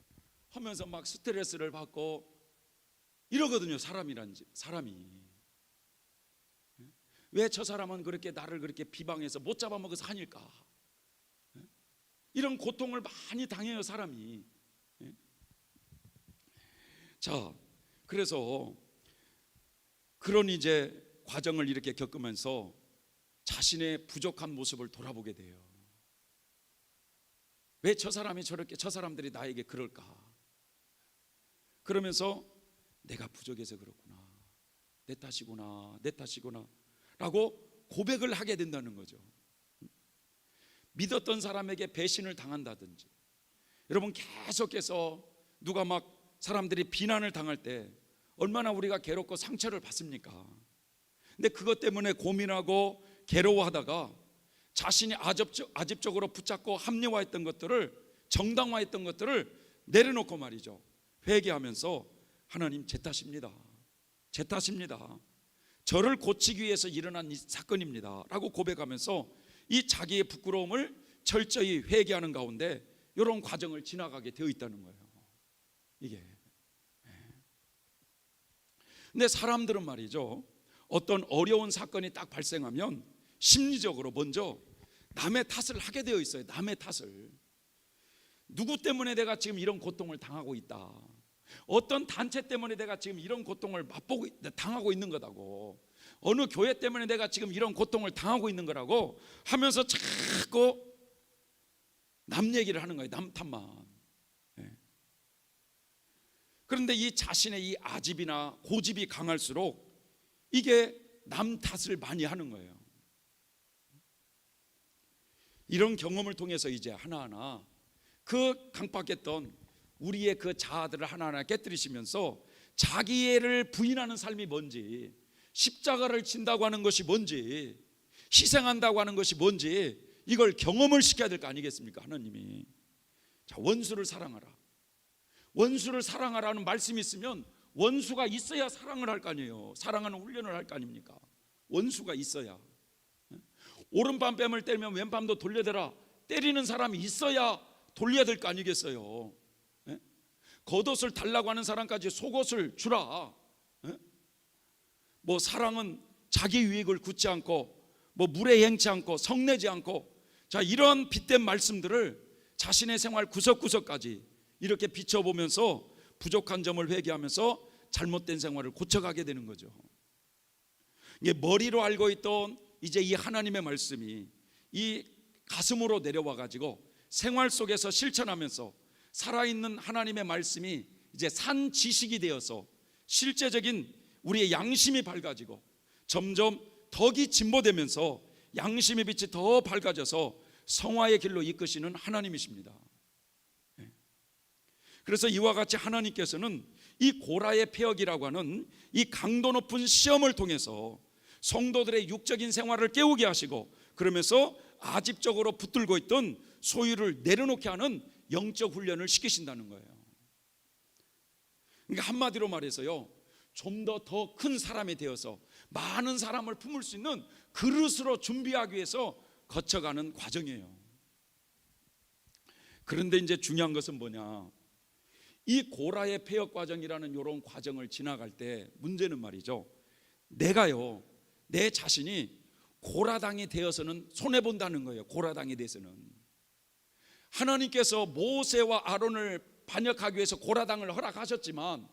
하면서 막 스트레스를 받고 이러거든요. 사람이 왜 저 사람은 그렇게 나를 그렇게 비방해서 못 잡아먹어서 하니까, 이런 고통을 많이 당해요, 사람이. 자, 그래서 그런 이제 과정을 이렇게 겪으면서 자신의 부족한 모습을 돌아보게 돼요. 왜 저 사람이 저렇게, 저 사람들이 나에게 그럴까? 그러면서 내가 부족해서 그렇구나, 내 탓이구나 라고 고백을 하게 된다는 거죠. 믿었던 사람에게 배신을 당한다든지, 여러분 계속해서 누가 막 사람들이 비난을 당할 때 얼마나 우리가 괴롭고 상처를 받습니까? 근데 그것 때문에 고민하고 괴로워하다가 자신이 아집적으로 붙잡고 합리화했던 것들을, 정당화했던 것들을 내려놓고 말이죠, 회개하면서 하나님 제 탓입니다, 저를 고치기 위해서 일어난 이 사건입니다 라고 고백하면서 이 자기의 부끄러움을 철저히 회개하는 가운데 이런 과정을 지나가게 되어 있다는 거예요. 이게. 근데 사람들은 말이죠, 어떤 어려운 사건이 딱 발생하면 심리적으로 먼저 남의 탓을 하게 되어 있어요. 남의 탓을. 누구 때문에 내가 지금 이런 고통을 당하고 있다, 어떤 단체 때문에 내가 지금 이런 고통을 당하고 있는 거다고, 어느 교회 때문에 내가 지금 이런 고통을 당하고 있는 거라고 하면서 자꾸 남 얘기를 하는 거예요. 남 탓만. 그런데 이 자신의 이 아집이나 고집이 강할수록 이게 남 탓을 많이 하는 거예요. 이런 경험을 통해서 이제 하나하나 그 강박했던 우리의 그 자아들을 하나하나 깨뜨리시면서 자기애를 부인하는 삶이 뭔지, 십자가를 진다고 하는 것이 뭔지, 희생한다고 하는 것이 뭔지, 이걸 경험을 시켜야 될 거 아니겠습니까? 하나님이. 자, 원수를 사랑하라. 원수를 사랑하라는 말씀이 있으면 원수가 있어야 사랑을 할 거 아니에요. 사랑하는 훈련을 할 거 아닙니까? 원수가 있어야. 오른밤 뺨을 때리면 왼밤도 돌려대라. 때리는 사람이 있어야 돌려야 될 거 아니겠어요? 겉옷을 달라고 하는 사람까지 속옷을 주라. 뭐 사랑은 자기 유익을 굳지 않고, 뭐 물에 행치 않고, 성내지 않고, 자, 이런 빗댄 말씀들을 자신의 생활 구석구석까지 이렇게 비춰보면서 부족한 점을 회개하면서 잘못된 생활을 고쳐가게 되는 거죠. 이게 머리로 알고 있던 이제 이 하나님의 말씀이 이 가슴으로 내려와 가지고 생활 속에서 실천하면서 살아있는 하나님의 말씀이 이제 산 지식이 되어서 실제적인 우리의 양심이 밝아지고 점점 덕이 진보되면서 양심의 빛이 더 밝아져서 성화의 길로 이끄시는 하나님이십니다. 그래서 이와 같이 하나님께서는 이 고라의 폐역이라고 하는 이 강도 높은 시험을 통해서 성도들의 육적인 생활을 깨우게 하시고, 그러면서 아집적으로 붙들고 있던 소유를 내려놓게 하는 영적 훈련을 시키신다는 거예요. 그러니까 한마디로 말해서요, 좀 더 큰 사람이 되어서 많은 사람을 품을 수 있는 그릇으로 준비하기 위해서 거쳐가는 과정이에요. 그런데 이제 중요한 것은 뭐냐, 이 고라의 폐역 과정이라는 이런 과정을 지나갈 때 문제는 말이죠, 내가요, 내 자신이 고라당이 되어서는 손해본다는 거예요. 고라당이 돼서는 하나님께서 모세와 아론을 반역하기 위해서 고라당을 허락하셨지만,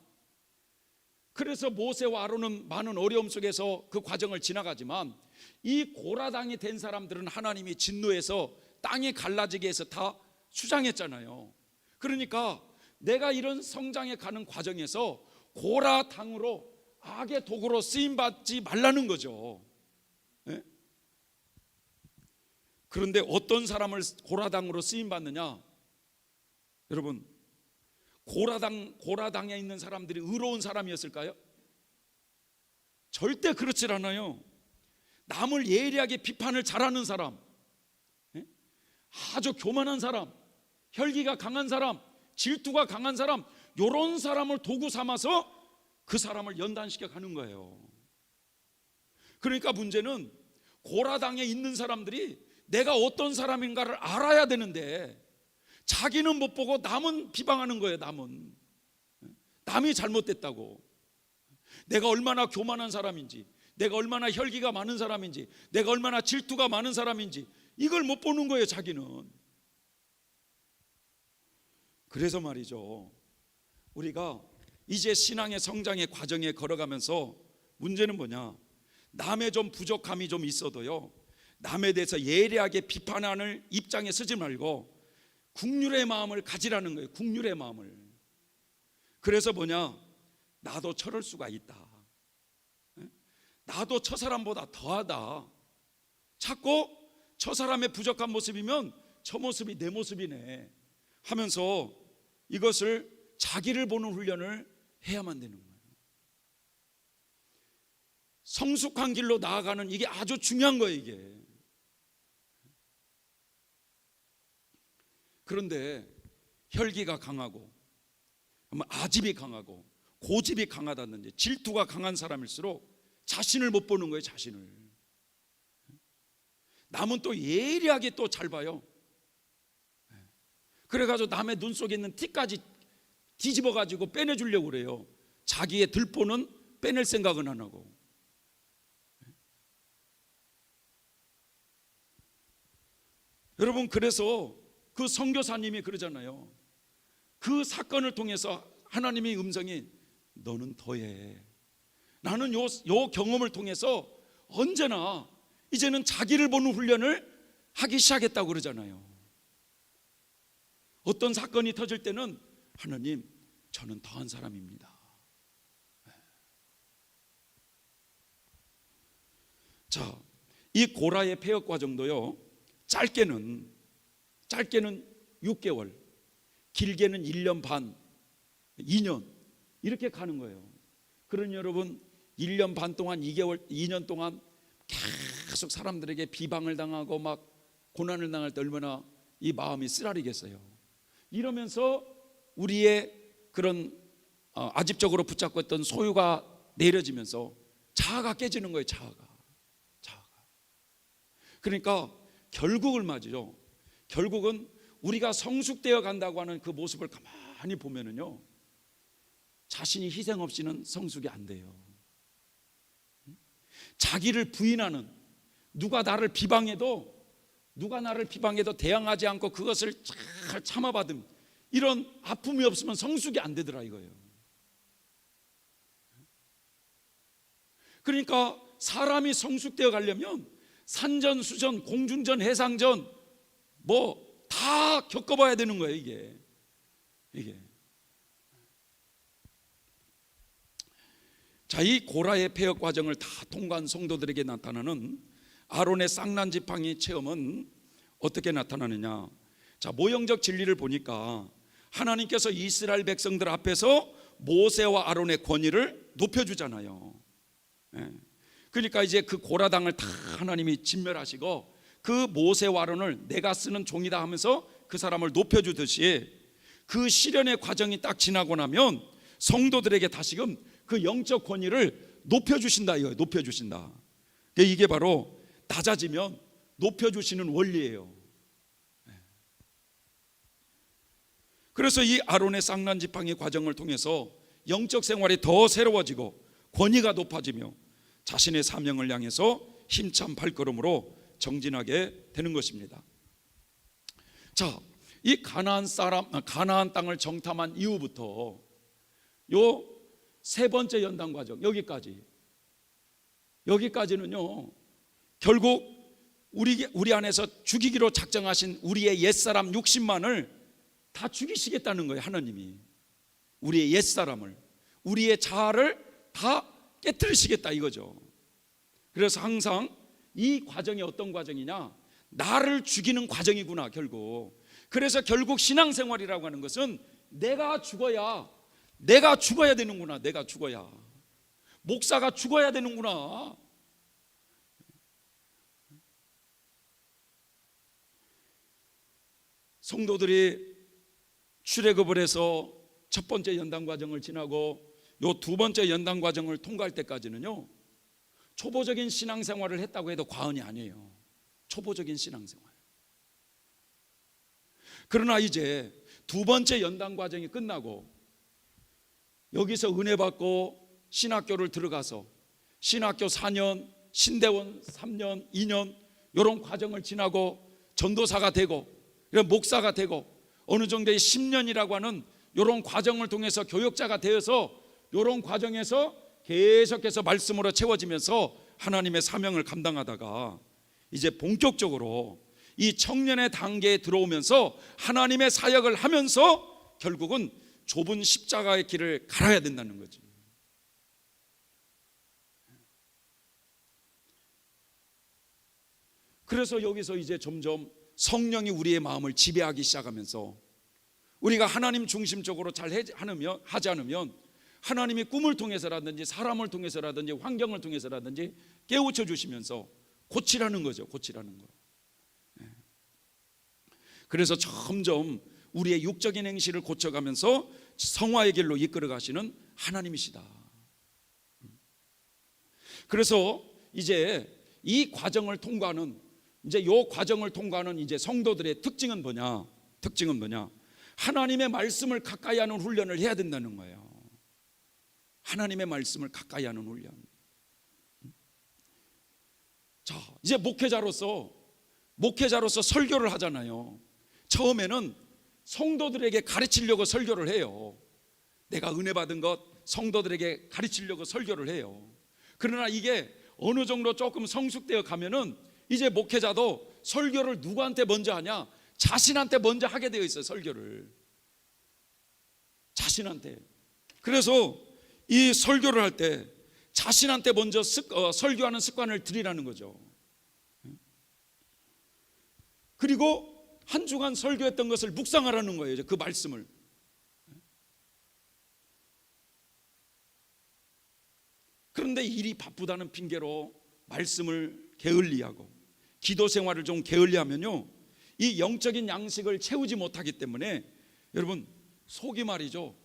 그래서 모세와 아론은 많은 어려움 속에서 그 과정을 지나가지만, 이 고라당이 된 사람들은 하나님이 진노해서 땅이 갈라지게 해서 다 수장했잖아요. 그러니까 내가 이런 성장해 가는 과정에서 고라당으로, 악의 도구로 쓰임받지 말라는 거죠. 네? 그런데 어떤 사람을 고라당으로 쓰임받느냐, 여러분, 고라당에 있는 사람들이 의로운 사람이었을까요? 절대 그렇지 않아요. 남을 예리하게 비판을 잘하는 사람, 아주 교만한 사람, 혈기가 강한 사람, 질투가 강한 사람, 이런 사람을 도구 삼아서 그 사람을 연단시켜 가는 거예요. 그러니까 문제는 고라당에 있는 사람들이 내가 어떤 사람인가를 알아야 되는데 자기는 못 보고 남은 비방하는 거예요. 남이 잘못됐다고, 내가 얼마나 교만한 사람인지, 내가 얼마나 혈기가 많은 사람인지, 내가 얼마나 질투가 많은 사람인지 이걸 못 보는 거예요, 자기는. 그래서 말이죠, 우리가 이제 신앙의 성장의 과정에 걸어가면서 문제는 뭐냐, 남의 좀 부족함이 좀 있어도요, 남에 대해서 예리하게 비판하는 입장에 서지 말고 긍휼의 마음을 가지라는 거예요. 긍휼의 마음을. 그래서 뭐냐, 나도 저럴 수가 있다, 나도 저 사람보다 더하다, 자꾸 저 사람의 부족한 모습이면 저 모습이 내 모습이네 하면서 이것을 자기를 보는 훈련을 해야만 되는 거예요. 성숙한 길로 나아가는 이게 아주 중요한 거예요, 이게. 그런데 혈기가 강하고 아집이 강하고 고집이 강하다든지 질투가 강한 사람일수록 자신을 못 보는 거예요, 자신을. 남은 또 예리하게 또 잘 봐요. 그래가지고 남의 눈 속에 있는 티까지 뒤집어가지고 빼내주려고 그래요. 자기의 들보는 빼낼 생각은 안 하고. 여러분, 그래서 그 선교사님이 그러잖아요. 그 사건을 통해서 하나님의 음성이 너는 더해. 나는 요 경험을 통해서 언제나 이제는 자기를 보는 훈련을 하기 시작했다고 그러잖아요. 어떤 사건이 터질 때는 하나님, 저는 더한 사람입니다. 자, 이 고라의 폐역 과정도요, 짧게는 6개월, 길게는 1년 반, 2년 이렇게 가는 거예요. 그러니 여러분, 1년 반 동안, 2개월, 2년 동안 계속 사람들에게 비방을 당하고 막 고난을 당할 때 얼마나 이 마음이 쓰라리겠어요. 이러면서 우리의 그런 아집적으로 붙잡고 있던 소유가 내려지면서 자아가 깨지는 거예요. 자아가. 그러니까 결국을 맞이죠. 결국은 우리가 성숙되어 간다고 하는 그 모습을 가만히 보면은요, 자신이 희생 없이는 성숙이 안 돼요. 자기를 부인하는, 누가 나를 비방해도 대항하지 않고 그것을 잘 참아받음, 이런 아픔이 없으면 성숙이 안 되더라 이거예요. 그러니까 사람이 성숙되어 가려면 산전수전, 공중전, 해상전 뭐 다 겪어봐야 되는 거예요, 이게. 자, 이 고라의 폐역 과정을 다 통과한 성도들에게 나타나는 아론의 쌍난 지팡이 체험은 어떻게 나타나느냐. 자, 모형적 진리를 보니까 하나님께서 이스라엘 백성들 앞에서 모세와 아론의 권위를 높여주잖아요. 그러니까 이제 그 고라당을 다 하나님이 진멸하시고 그 모세와 아론을 내가 쓰는 종이다 하면서 그 사람을 높여주듯이 그 시련의 과정이 딱 지나고 나면 성도들에게 다시금 그 영적 권위를 높여주신다 이거예요. 높여주신다. 이게 바로 낮아지면 높여주시는 원리예요. 그래서 이 아론의 쌍난 지팡이 과정을 통해서 영적 생활이 더 새로워지고 권위가 높아지며 자신의 사명을 향해서 힘찬 발걸음으로 정진하게 되는 것입니다. 자, 이 가나안 땅을 정탐한 이후부터 요 세 번째 연단 과정, 여기까지는요, 결국 우리 안에서 죽이기로 작정하신 우리의 옛사람 육신만을 다 죽이시겠다는 거예요. 하나님이 우리의 옛사람을, 우리의 자아를 다 깨트리시겠다 이거죠. 그래서 항상 이 과정이 어떤 과정이냐, 나를 죽이는 과정이구나 결국. 그래서 결국 신앙생활이라고 하는 것은 내가 죽어야 되는구나. 내가 죽어야. 목사가 죽어야 되는구나. 성도들이 출애굽을 해서 첫 번째 연단 과정을 지나고 요 두 번째 연단 과정을 통과할 때까지는요, 초보적인 신앙생활을 했다고 해도 과언이 아니에요. 초보적인 신앙생활. 그러나 이제 두 번째 연단 과정이 끝나고 여기서 은혜 받고 신학교를 들어가서 신학교 4년, 신대원 3년, 2년 이런 과정을 지나고 전도사가 되고 목사가 되고 어느 정도의 10년이라고 하는 이런 과정을 통해서 교역자가 되어서 이런 과정에서 계속해서 말씀으로 채워지면서 하나님의 사명을 감당하다가 이제 본격적으로 이 청년의 단계에 들어오면서 하나님의 사역을 하면서 결국은 좁은 십자가의 길을 갈아야 된다는 거지. 그래서 여기서 이제 점점 성령이 우리의 마음을 지배하기 시작하면서 우리가 하나님 중심적으로 잘 하지 않으면 하나님이 꿈을 통해서라든지 사람을 통해서라든지 환경을 통해서라든지 깨우쳐 주시면서 고치라는 거죠. 고치라는 거. 그래서 점점 우리의 육적인 행실을 고쳐가면서 성화의 길로 이끌어 가시는 하나님이시다. 그래서 이제 이 과정을 통과하는 이제 성도들의 특징은 뭐냐? 하나님의 말씀을 가까이 하는 훈련을 해야 된다는 거예요. 하나님의 말씀을 가까이 하는 훈련. 자, 이제 목회자로서 설교를 하잖아요. 처음에는 성도들에게 가르치려고 설교를 해요. 내가 은혜 받은 것 성도들에게 가르치려고 설교를 해요. 그러나 이게 어느 정도 조금 성숙되어 가면은 이제 목회자도 설교를 누구한테 먼저 하냐? 자신한테 먼저 하게 되어 있어요. 설교를 자신한테. 그래서 이 설교를 할 때 자신한테 먼저 설교하는 습관을 들이라는 거죠. 그리고 한 주간 설교했던 것을 묵상하라는 거예요. 이제 그 말씀을. 그런데 일이 바쁘다는 핑계로 말씀을 게을리하고 기도 생활을 좀 게을리하면요, 이 영적인 양식을 채우지 못하기 때문에 여러분, 속이 말이죠,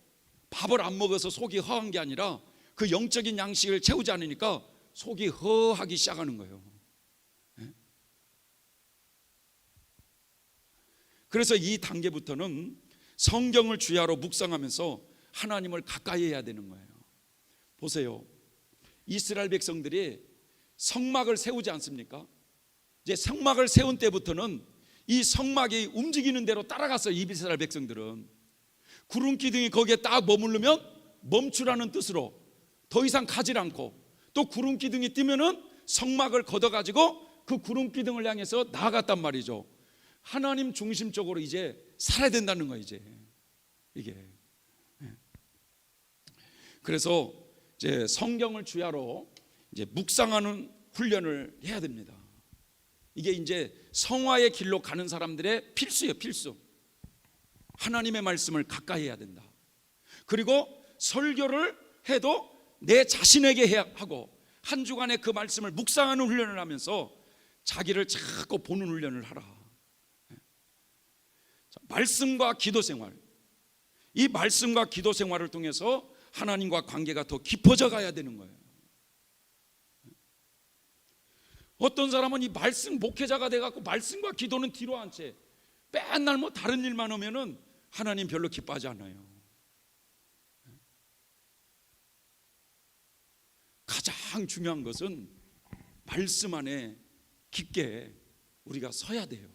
밥을 안 먹어서 속이 허한 게 아니라 그 영적인 양식을 채우지 않으니까 속이 허하기 시작하는 거예요. 그래서 이 단계부터는 성경을 주야로 묵상하면서 하나님을 가까이 해야 되는 거예요. 보세요, 이스라엘 백성들이 성막을 세우지 않습니까? 이제 성막을 세운 때부터는 이 성막이 움직이는 대로 따라갔어요. 이스라엘 백성들은 구름 기둥이 거기에 딱 머무르면 멈추라는 뜻으로 더 이상 가지 않고, 또 구름 기둥이 뜨면은 성막을 걷어가지고 그 구름 기둥을 향해서 나아갔단 말이죠. 하나님 중심적으로 이제 살아야 된다는 거예요. 이게 그래서 이제 성경을 주야로 이제 묵상하는 훈련을 해야 됩니다. 이게 이제 성화의 길로 가는 사람들의 필수예요. 필수. 하나님의 말씀을 가까이 해야 된다. 그리고 설교를 해도 내 자신에게 해야 하고, 한 주간의 그 말씀을 묵상하는 훈련을 하면서 자기를 자꾸 보는 훈련을 하라. 말씀과 기도 생활, 이 말씀과 기도 생활을 통해서 하나님과 관계가 더 깊어져 가야 되는 거예요. 어떤 사람은 이 말씀 목회자가 돼갖고 말씀과 기도는 뒤로 한 채 맨날 뭐 다른 일만 하면은 하나님 별로 기뻐하지 않아요. 가장 중요한 것은 말씀 안에 깊게 우리가 서야 돼요.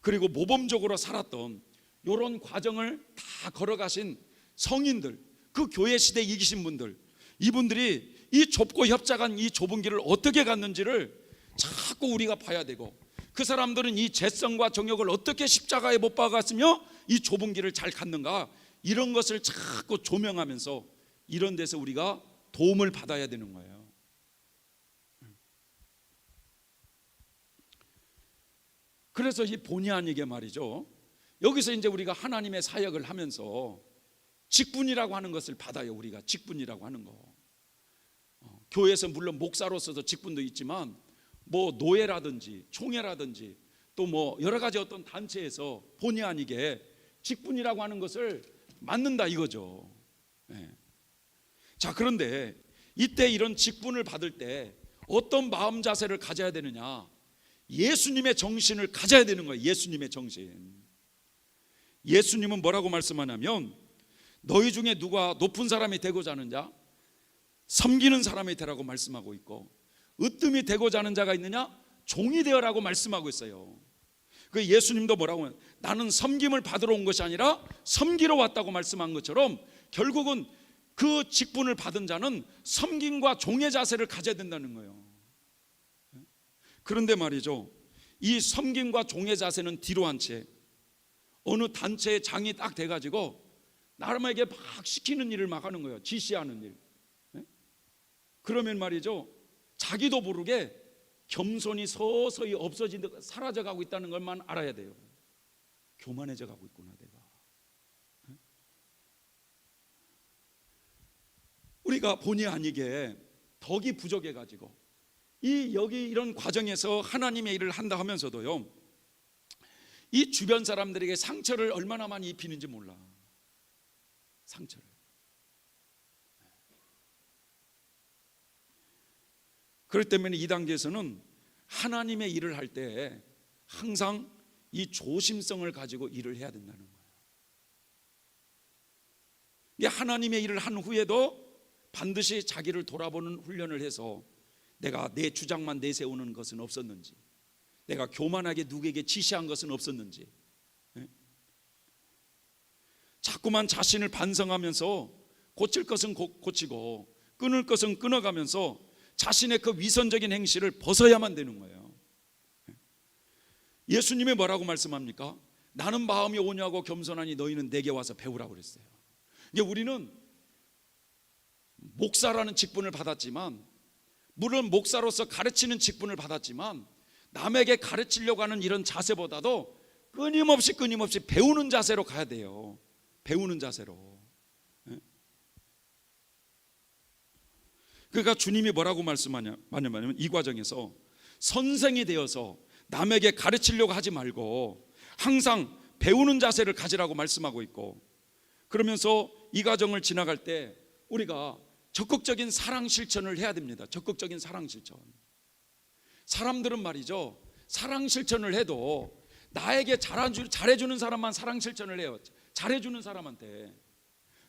그리고 모범적으로 살았던 이런 과정을 다 걸어가신 성인들, 그 교회 시대에 이기신 분들, 이분들이 이 좁고 협착한 이 좁은 길을 어떻게 갔는지를 자꾸 우리가 봐야 되고, 그 사람들은 이 재성과 정욕을 어떻게 십자가에 못 박았으며 이 좁은 길을 잘 갔는가, 이런 것을 자꾸 조명하면서 이런 데서 우리가 도움을 받아야 되는 거예요. 그래서 이 본의 아니게 말이죠, 여기서 이제 우리가 하나님의 사역을 하면서 직분이라고 하는 것을 받아요. 우리가 직분이라고 하는 거. 교회에서 물론 목사로서도 직분도 있지만 뭐 노예라든지 총회라든지 또 뭐 여러 가지 어떤 단체에서 본의 아니게 직분이라고 하는 것을 맡는다 이거죠. 네. 자, 그런데 이때 이런 직분을 받을 때 어떤 마음 자세를 가져야 되느냐? 예수님의 정신을 가져야 되는 거예요. 예수님의 정신. 예수님은 뭐라고 말씀하냐면 너희 중에 누가 높은 사람이 되고자 하는 자, 섬기는 사람이 되라고 말씀하고 있고, 으뜸이 되고자 하는 자가 있느냐? 종이 되어라고 말씀하고 있어요. 그 예수님도 뭐라고 하면 나는 섬김을 받으러 온 것이 아니라 섬기러 왔다고 말씀한 것처럼 결국은 그 직분을 받은 자는 섬김과 종의 자세를 가져야 된다는 거예요. 그런데 말이죠, 이 섬김과 종의 자세는 뒤로 한 채 어느 단체의 장이 딱 돼가지고 나름에게 막 시키는 일을 막 하는 거예요. 지시하는 일. 그러면 말이죠, 자기도 모르게 겸손이 서서히 없어지고 사라져가고 있다는 것만 알아야 돼요. 교만해져 가고 있구나 내가. 우리가 본의 아니게 덕이 부족해가지고 여기 이런 과정에서 하나님의 일을 한다 하면서도요, 이 주변 사람들에게 상처를 얼마나 많이 입히는지 몰라. 상처를. 그렇기 때문에 이 단계에서는 하나님의 일을 할 때 항상 이 조심성을 가지고 일을 해야 된다는 거예요. 하나님의 일을 한 후에도 반드시 자기를 돌아보는 훈련을 해서 내가 내 주장만 내세우는 것은 없었는지, 내가 교만하게 누구에게 지시한 것은 없었는지, 자꾸만 자신을 반성하면서 고칠 것은 고치고 끊을 것은 끊어가면서 자신의 그 위선적인 행실을 벗어야만 되는 거예요. 예수님이 뭐라고 말씀합니까? 나는 마음이 온유하고 겸손하니 너희는 내게 와서 배우라고 그랬어요. 이게 우리는 목사라는 직분을 받았지만, 물론 목사로서 가르치는 직분을 받았지만, 남에게 가르치려고 하는 이런 자세보다도 끊임없이 배우는 자세로 가야 돼요. 배우는 자세로. 그러니까 주님이 뭐라고 말씀하냐면 이 과정에서 선생이 되어서 남에게 가르치려고 하지 말고 항상 배우는 자세를 가지라고 말씀하고 있고, 그러면서 이 과정을 지나갈 때 우리가 적극적인 사랑 실천을 해야 됩니다. 적극적인 사랑 실천. 사람들은 말이죠, 사랑 실천을 해도 나에게 잘해주는 사람만 사랑 실천을 해요. 잘해주는 사람한테.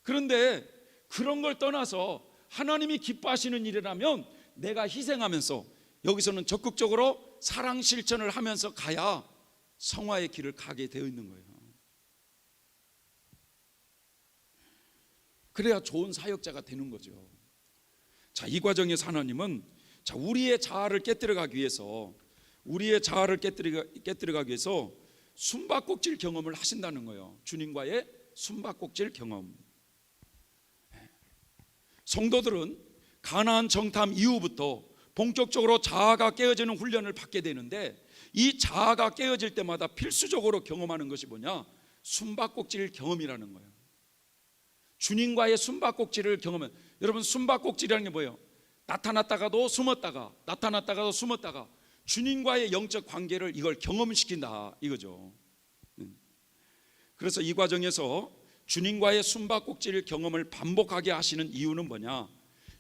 그런데 그런 걸 떠나서 하나님이 기뻐하시는 일이라면 내가 희생하면서 여기서는 적극적으로 사랑 실천을 하면서 가야 성화의 길을 가게 되어 있는 거예요. 그래야 좋은 사역자가 되는 거죠. 자, 이 과정에서 하나님은 우리의 자아를 깨뜨려가기 위해서 숨바꼭질 경험을 하신다는 거예요. 주님과의 숨바꼭질 경험. 성도들은 가나안 정탐 이후부터 본격적으로 자아가 깨어지는 훈련을 받게 되는데, 이 자아가 깨어질 때마다 필수적으로 경험하는 것이 뭐냐? 숨바꼭질 경험이라는 거예요. 주님과의 숨바꼭질을 경험하면, 여러분 숨바꼭질이라는 게 뭐예요? 나타났다가도 숨었다가 주님과의 영적 관계를 이걸 경험시킨다 이거죠. 그래서 이 과정에서 주님과의 숨바꼭질 경험을 반복하게 하시는 이유는 뭐냐?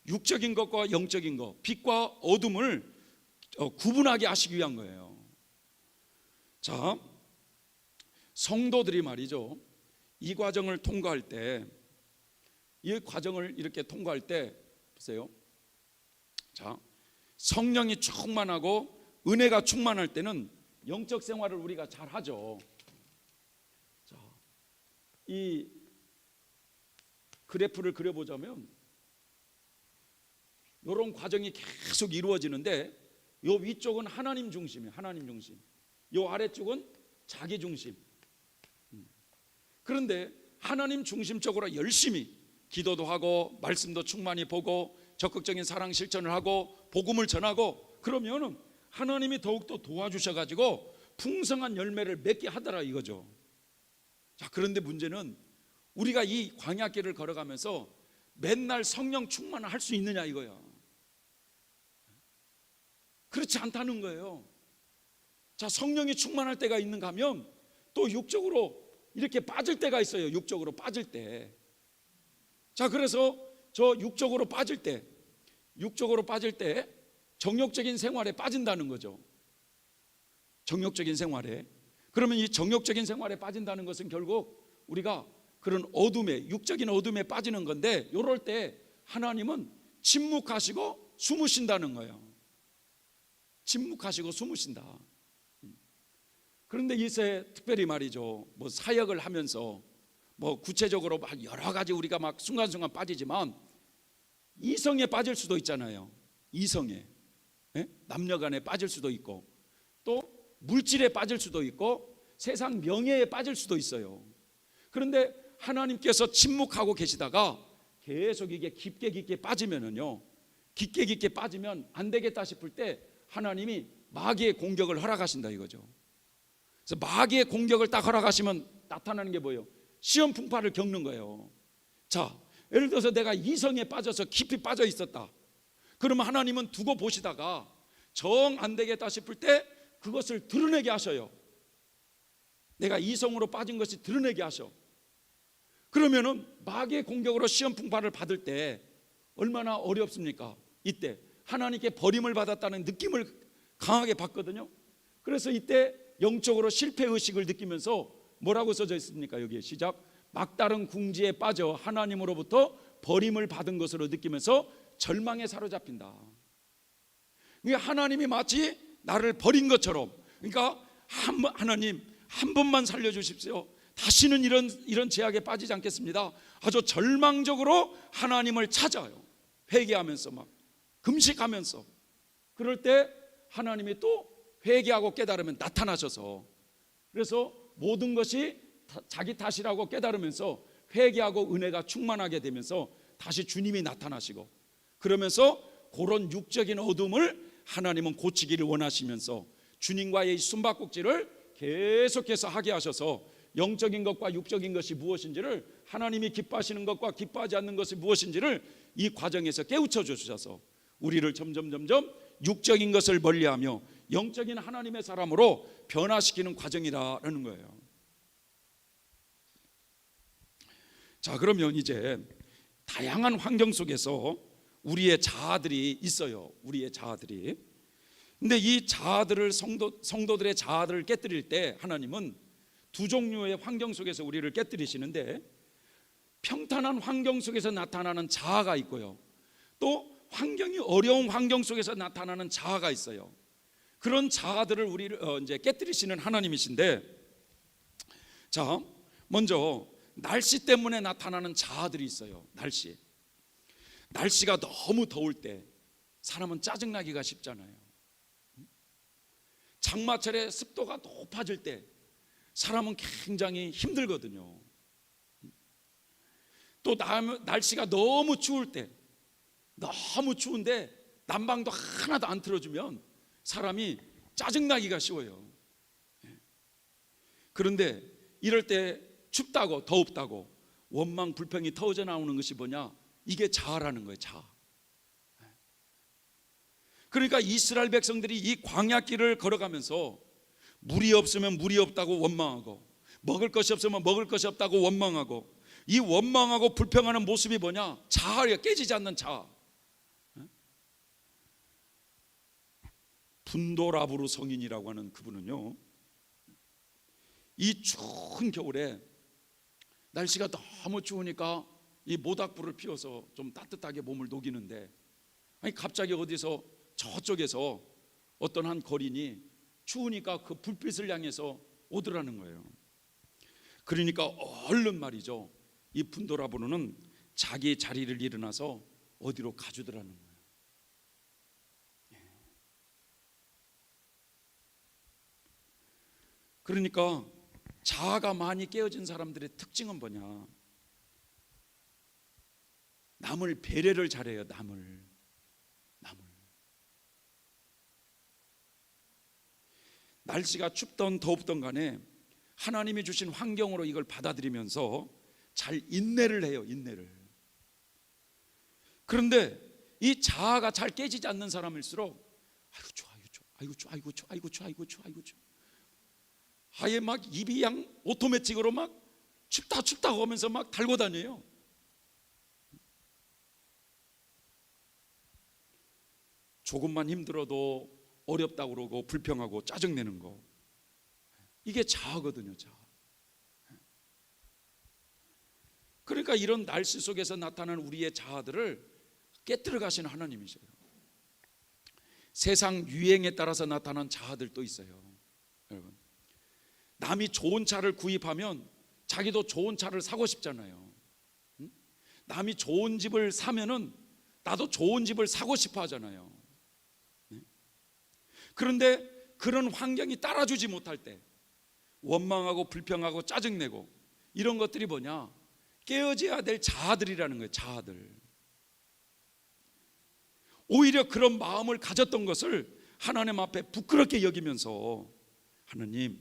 육적인 것과 영적인 것, 빛과 어둠을 구분하게 하시기 위한 거예요. 자, 성도들이 말이죠, 이 과정을 통과할 때, 보세요. 자, 성령이 충만하고 은혜가 충만할 때는 영적 생활을 우리가 잘 하죠. 자, 이 그래프를 그려보자면 이런 과정이 계속 이루어지는데, 이 위쪽은 하나님 중심이에요. 하나님 중심. 이 아래쪽은 자기 중심. 그런데 하나님 중심적으로 열심히 기도도 하고 말씀도 충만히 보고 적극적인 사랑 실천을 하고 복음을 전하고 그러면 하나님이 더욱더 도와주셔가지고 풍성한 열매를 맺게 하더라 이거죠. 자, 그런데 문제는 우리가 이 광야길을 걸어가면서 맨날 성령 충만을 할 수 있느냐 이거야. 그렇지 않다는 거예요. 자, 성령이 충만할 때가 있는가 하면 또 육적으로 이렇게 빠질 때가 있어요. 육적으로 빠질 때. 자, 그래서 저 육적으로 빠질 때 정욕적인 생활에 빠진다는 거죠. 정욕적인 생활에. 그러면 이 정욕적인 생활에 빠진다는 것은 결국 우리가 그런 어둠에, 육적인 어둠에 빠지는 건데, 이럴 때 하나님은 침묵하시고 숨으신다는 거예요. 침묵하시고 숨으신다. 그런데 이새 특별히 말이죠, 뭐 사역을 하면서 뭐 구체적으로 막 여러 가지 우리가 막 순간순간 빠지지만 이성에 빠질 수도 있잖아요. 이성에, 남녀 간에 빠질 수도 있고, 또 물질에 빠질 수도 있고, 세상 명예에 빠질 수도 있어요. 그런데 하나님께서 침묵하고 계시다가 계속 이게 깊게 빠지면은요, 깊게 빠지면 안 되겠다 싶을 때 하나님이 마귀의 공격을 허락하신다 이거죠. 그래서 마귀의 공격을 딱 허락하시면 나타나는 게 뭐예요? 시험 풍파를 겪는 거예요. 자, 예를 들어서 내가 이성에 빠져서 깊이 빠져 있었다. 그러면 하나님은 두고 보시다가 정 안 되겠다 싶을 때 그것을 드러내게 하셔요. 내가 이성으로 빠진 것이 드러내게 하셔. 그러면은 마귀의 공격으로 시험 풍파를 받을 때 얼마나 어렵습니까? 이때 하나님께 버림을 받았다는 느낌을 강하게 받거든요. 그래서 이때 영적으로 실패의식을 느끼면서 뭐라고 써져 있습니까? 여기에 시작. 막다른 궁지에 빠져 하나님으로부터 버림을 받은 것으로 느끼면서 절망에 사로잡힌다. 그러니까 하나님이 마치 나를 버린 것처럼, 그러니까 하나님 한 번만 살려주십시오. 다시는 이런 제약에 빠지지 않겠습니다. 아주 절망적으로 하나님을 찾아요. 회개하면서 막 금식하면서. 그럴 때 하나님이 또 회개하고 깨달으면 나타나셔서, 그래서 모든 것이 자기 탓이라고 깨달으면서 회개하고 은혜가 충만하게 되면서 다시 주님이 나타나시고, 그러면서 그런 육적인 어둠을 하나님은 고치기를 원하시면서 주님과의 숨바꼭질을 계속해서 하게 하셔서 영적인 것과 육적인 것이 무엇인지를, 하나님이 기뻐하시는 것과 기뻐하지 않는 것이 무엇인지를 이 과정에서 깨우쳐 주셔서 우리를 점점 육적인 것을 멀리하며 영적인 하나님의 사람으로 변화시키는 과정이라는 거예요. 자, 그러면 이제 다양한 환경 속에서 우리의 자아들이 있어요. 우리의 자아들이. 근데 이 자아들을 성도들의 자아들을 깨뜨릴 때 하나님은 두 종류의 환경 속에서 우리를 깨뜨리시는데, 평탄한 환경 속에서 나타나는 자아가 있고요, 또 환경이 어려운 환경 속에서 나타나는 자아가 있어요. 그런 자아들을 우리를 이제 깨뜨리시는 하나님이신데, 자, 먼저 날씨 때문에 나타나는 자아들이 있어요. 날씨가 너무 더울 때 사람은 짜증나기가 쉽잖아요. 장마철에 습도가 높아질 때 사람은 굉장히 힘들거든요. 또 날씨가 너무 추울 때, 너무 추운데 난방도 하나도 안 틀어주면 사람이 짜증나기가 쉬워요. 그런데 이럴 때 춥다고 덥다고 원망 불평이 터져 나오는 것이 뭐냐? 이게 자아라는 거예요. 자아. 그러니까 이스라엘 백성들이 이 광야길을 걸어가면서 물이 없으면 물이 없다고 원망하고, 먹을 것이 없으면 먹을 것이 없다고 원망하고, 이 원망하고 불평하는 모습이 뭐냐? 자아가 깨지지 않는 자아. 분도라브루 성인이라고 하는 그분은요, 이 추운 겨울에 날씨가 너무 추우니까 이 모닥불을 피워서 좀 따뜻하게 몸을 녹이는데, 아니 갑자기 어디서 저쪽에서 어떤 한 거린이 추우니까 그 불빛을 향해서 오더라는 거예요. 그러니까 얼른 말이죠, 이 분도라브루는 자기 자리를 일어나서 어디로 가주더라는 거예요. 그러니까 자아가 많이 깨어진 사람들의 특징은 뭐냐? 남을 배려를 잘해요. 남을. 날씨가 춥던 덥던 간에 하나님이 주신 환경으로 이걸 받아들이면서 잘 인내를 해요. 인내를. 그런데 이 자아가 잘 깨지지 않는 사람일수록 아이고 좋아, 아이고 좋아, 아이고 좋아, 아이고 좋아, 아이고 좋아, 아이고 좋아. 아예 막 입이 양 오토매틱으로 막 춥다 춥다 하면서 막 달고 다녀요. 조금만 힘들어도 어렵다고 그러고 불평하고 짜증내는 거, 이게 자아거든요. 자아. 그러니까 이런 날씨 속에서 나타나는 우리의 자아들을 깨뜨려 가시는 하나님이세요. 세상 유행에 따라서 나타난 자아들도 있어요. 여러분, 남이 좋은 차를 구입하면 자기도 좋은 차를 사고 싶잖아요. 남이 좋은 집을 사면은 나도 좋은 집을 사고 싶어 하잖아요. 그런데 그런 환경이 따라주지 못할 때 원망하고 불평하고 짜증내고, 이런 것들이 뭐냐? 깨어져야 될 자아들이라는 거예요. 자아들. 오히려 그런 마음을 가졌던 것을 하나님 앞에 부끄럽게 여기면서, 하나님,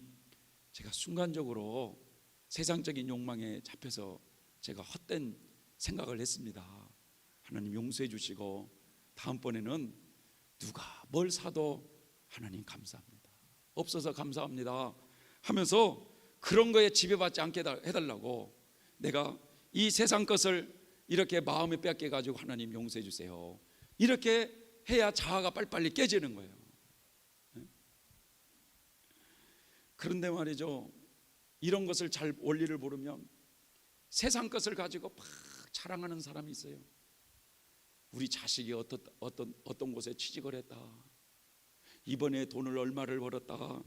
제가 순간적으로 세상적인 욕망에 잡혀서 제가 헛된 생각을 했습니다. 하나님 용서해 주시고 다음번에는 누가 뭘 사도 하나님 감사합니다, 없어서 감사합니다 하면서 그런 거에 지배받지 않게 해달라고, 내가 이 세상 것을 이렇게 마음에 뺏겨 가지고 하나님 용서해 주세요, 이렇게 해야 자아가 빨리빨리 깨지는 거예요. 그런데 말이죠, 이런 것을 잘 원리를 모르면 세상 것을 가지고 막 자랑하는 사람이 있어요. 우리 자식이 어떤 곳에 취직을 했다, 이번에 돈을 얼마를 벌었다,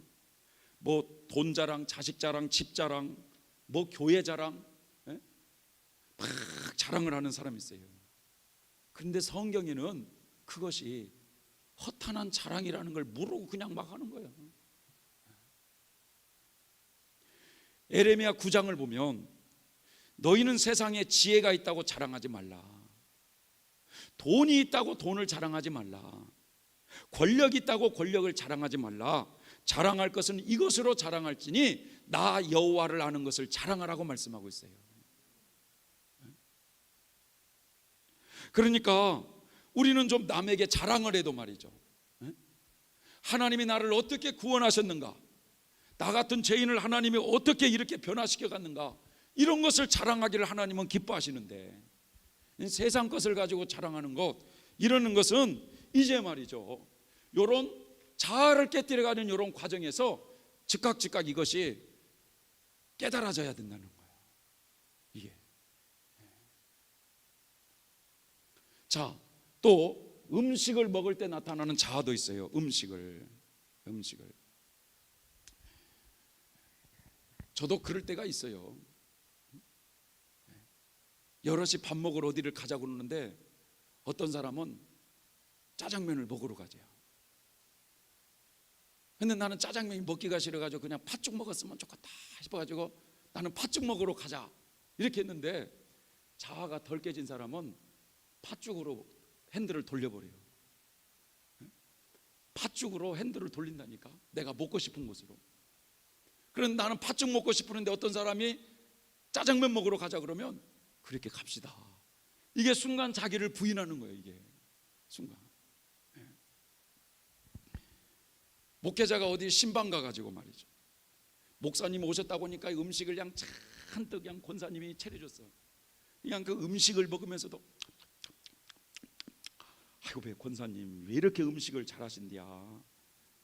뭐 돈 자랑, 자식 자랑, 집 자랑, 뭐 교회 자랑, 막 자랑을 하는 사람이 있어요. 그런데 성경에는 그것이 허탄한 자랑이라는 걸 모르고 그냥 막 하는 거예요. 에레미야 9장을 보면 너희는 세상에 지혜가 있다고 자랑하지 말라, 돈이 있다고 돈을 자랑하지 말라, 권력이 있다고 권력을 자랑하지 말라, 자랑할 것은 이것으로 자랑할지니 나 여호와를 아는 것을 자랑하라고 말씀하고 있어요. 그러니까 우리는 좀 남에게 자랑을 해도 말이죠, 하나님이 나를 어떻게 구원하셨는가, 나 같은 죄인을 하나님이 어떻게 이렇게 변화시켜 갔는가, 이런 것을 자랑하기를 하나님은 기뻐하시는데, 세상 것을 가지고 자랑하는 것, 이러는 것은 이제 말이죠, 이런 자아를 깨뜨려가는 이런 과정에서 즉각 이것이 깨달아져야 된다는 거예요. 이게. 자, 또 음식을 먹을 때 나타나는 자아도 있어요. 음식을. 저도 그럴 때가 있어요. 여럿이 밥 먹으러 어디를 가자고 그러는데 어떤 사람은 짜장면을 먹으러 가재요. 근데 나는 짜장면이 먹기가 싫어가지고 그냥 팥죽 먹었으면 좋겠다 싶어가지고 나는 팥죽 먹으러 가자 이렇게 했는데, 자아가 덜 깨진 사람은 팥죽으로 핸들을 돌려버려요. 팥죽으로 핸들을 돌린다니까, 내가 먹고 싶은 곳으로. 그런데 나는 팥죽 먹고 싶은데 어떤 사람이 짜장면 먹으러 가자 그러면 그렇게 갑시다. 이게 순간 자기를 부인하는 거예요. 이게 순간. 목회자가 어디 신방 가가지고 말이죠, 목사님 오셨다고 하니까 음식을 그냥 잔뜩 그냥 권사님이 차려줬어. 그냥 그 음식을 먹으면서도 아이고 왜 권사님 왜 이렇게 음식을 잘하신디야,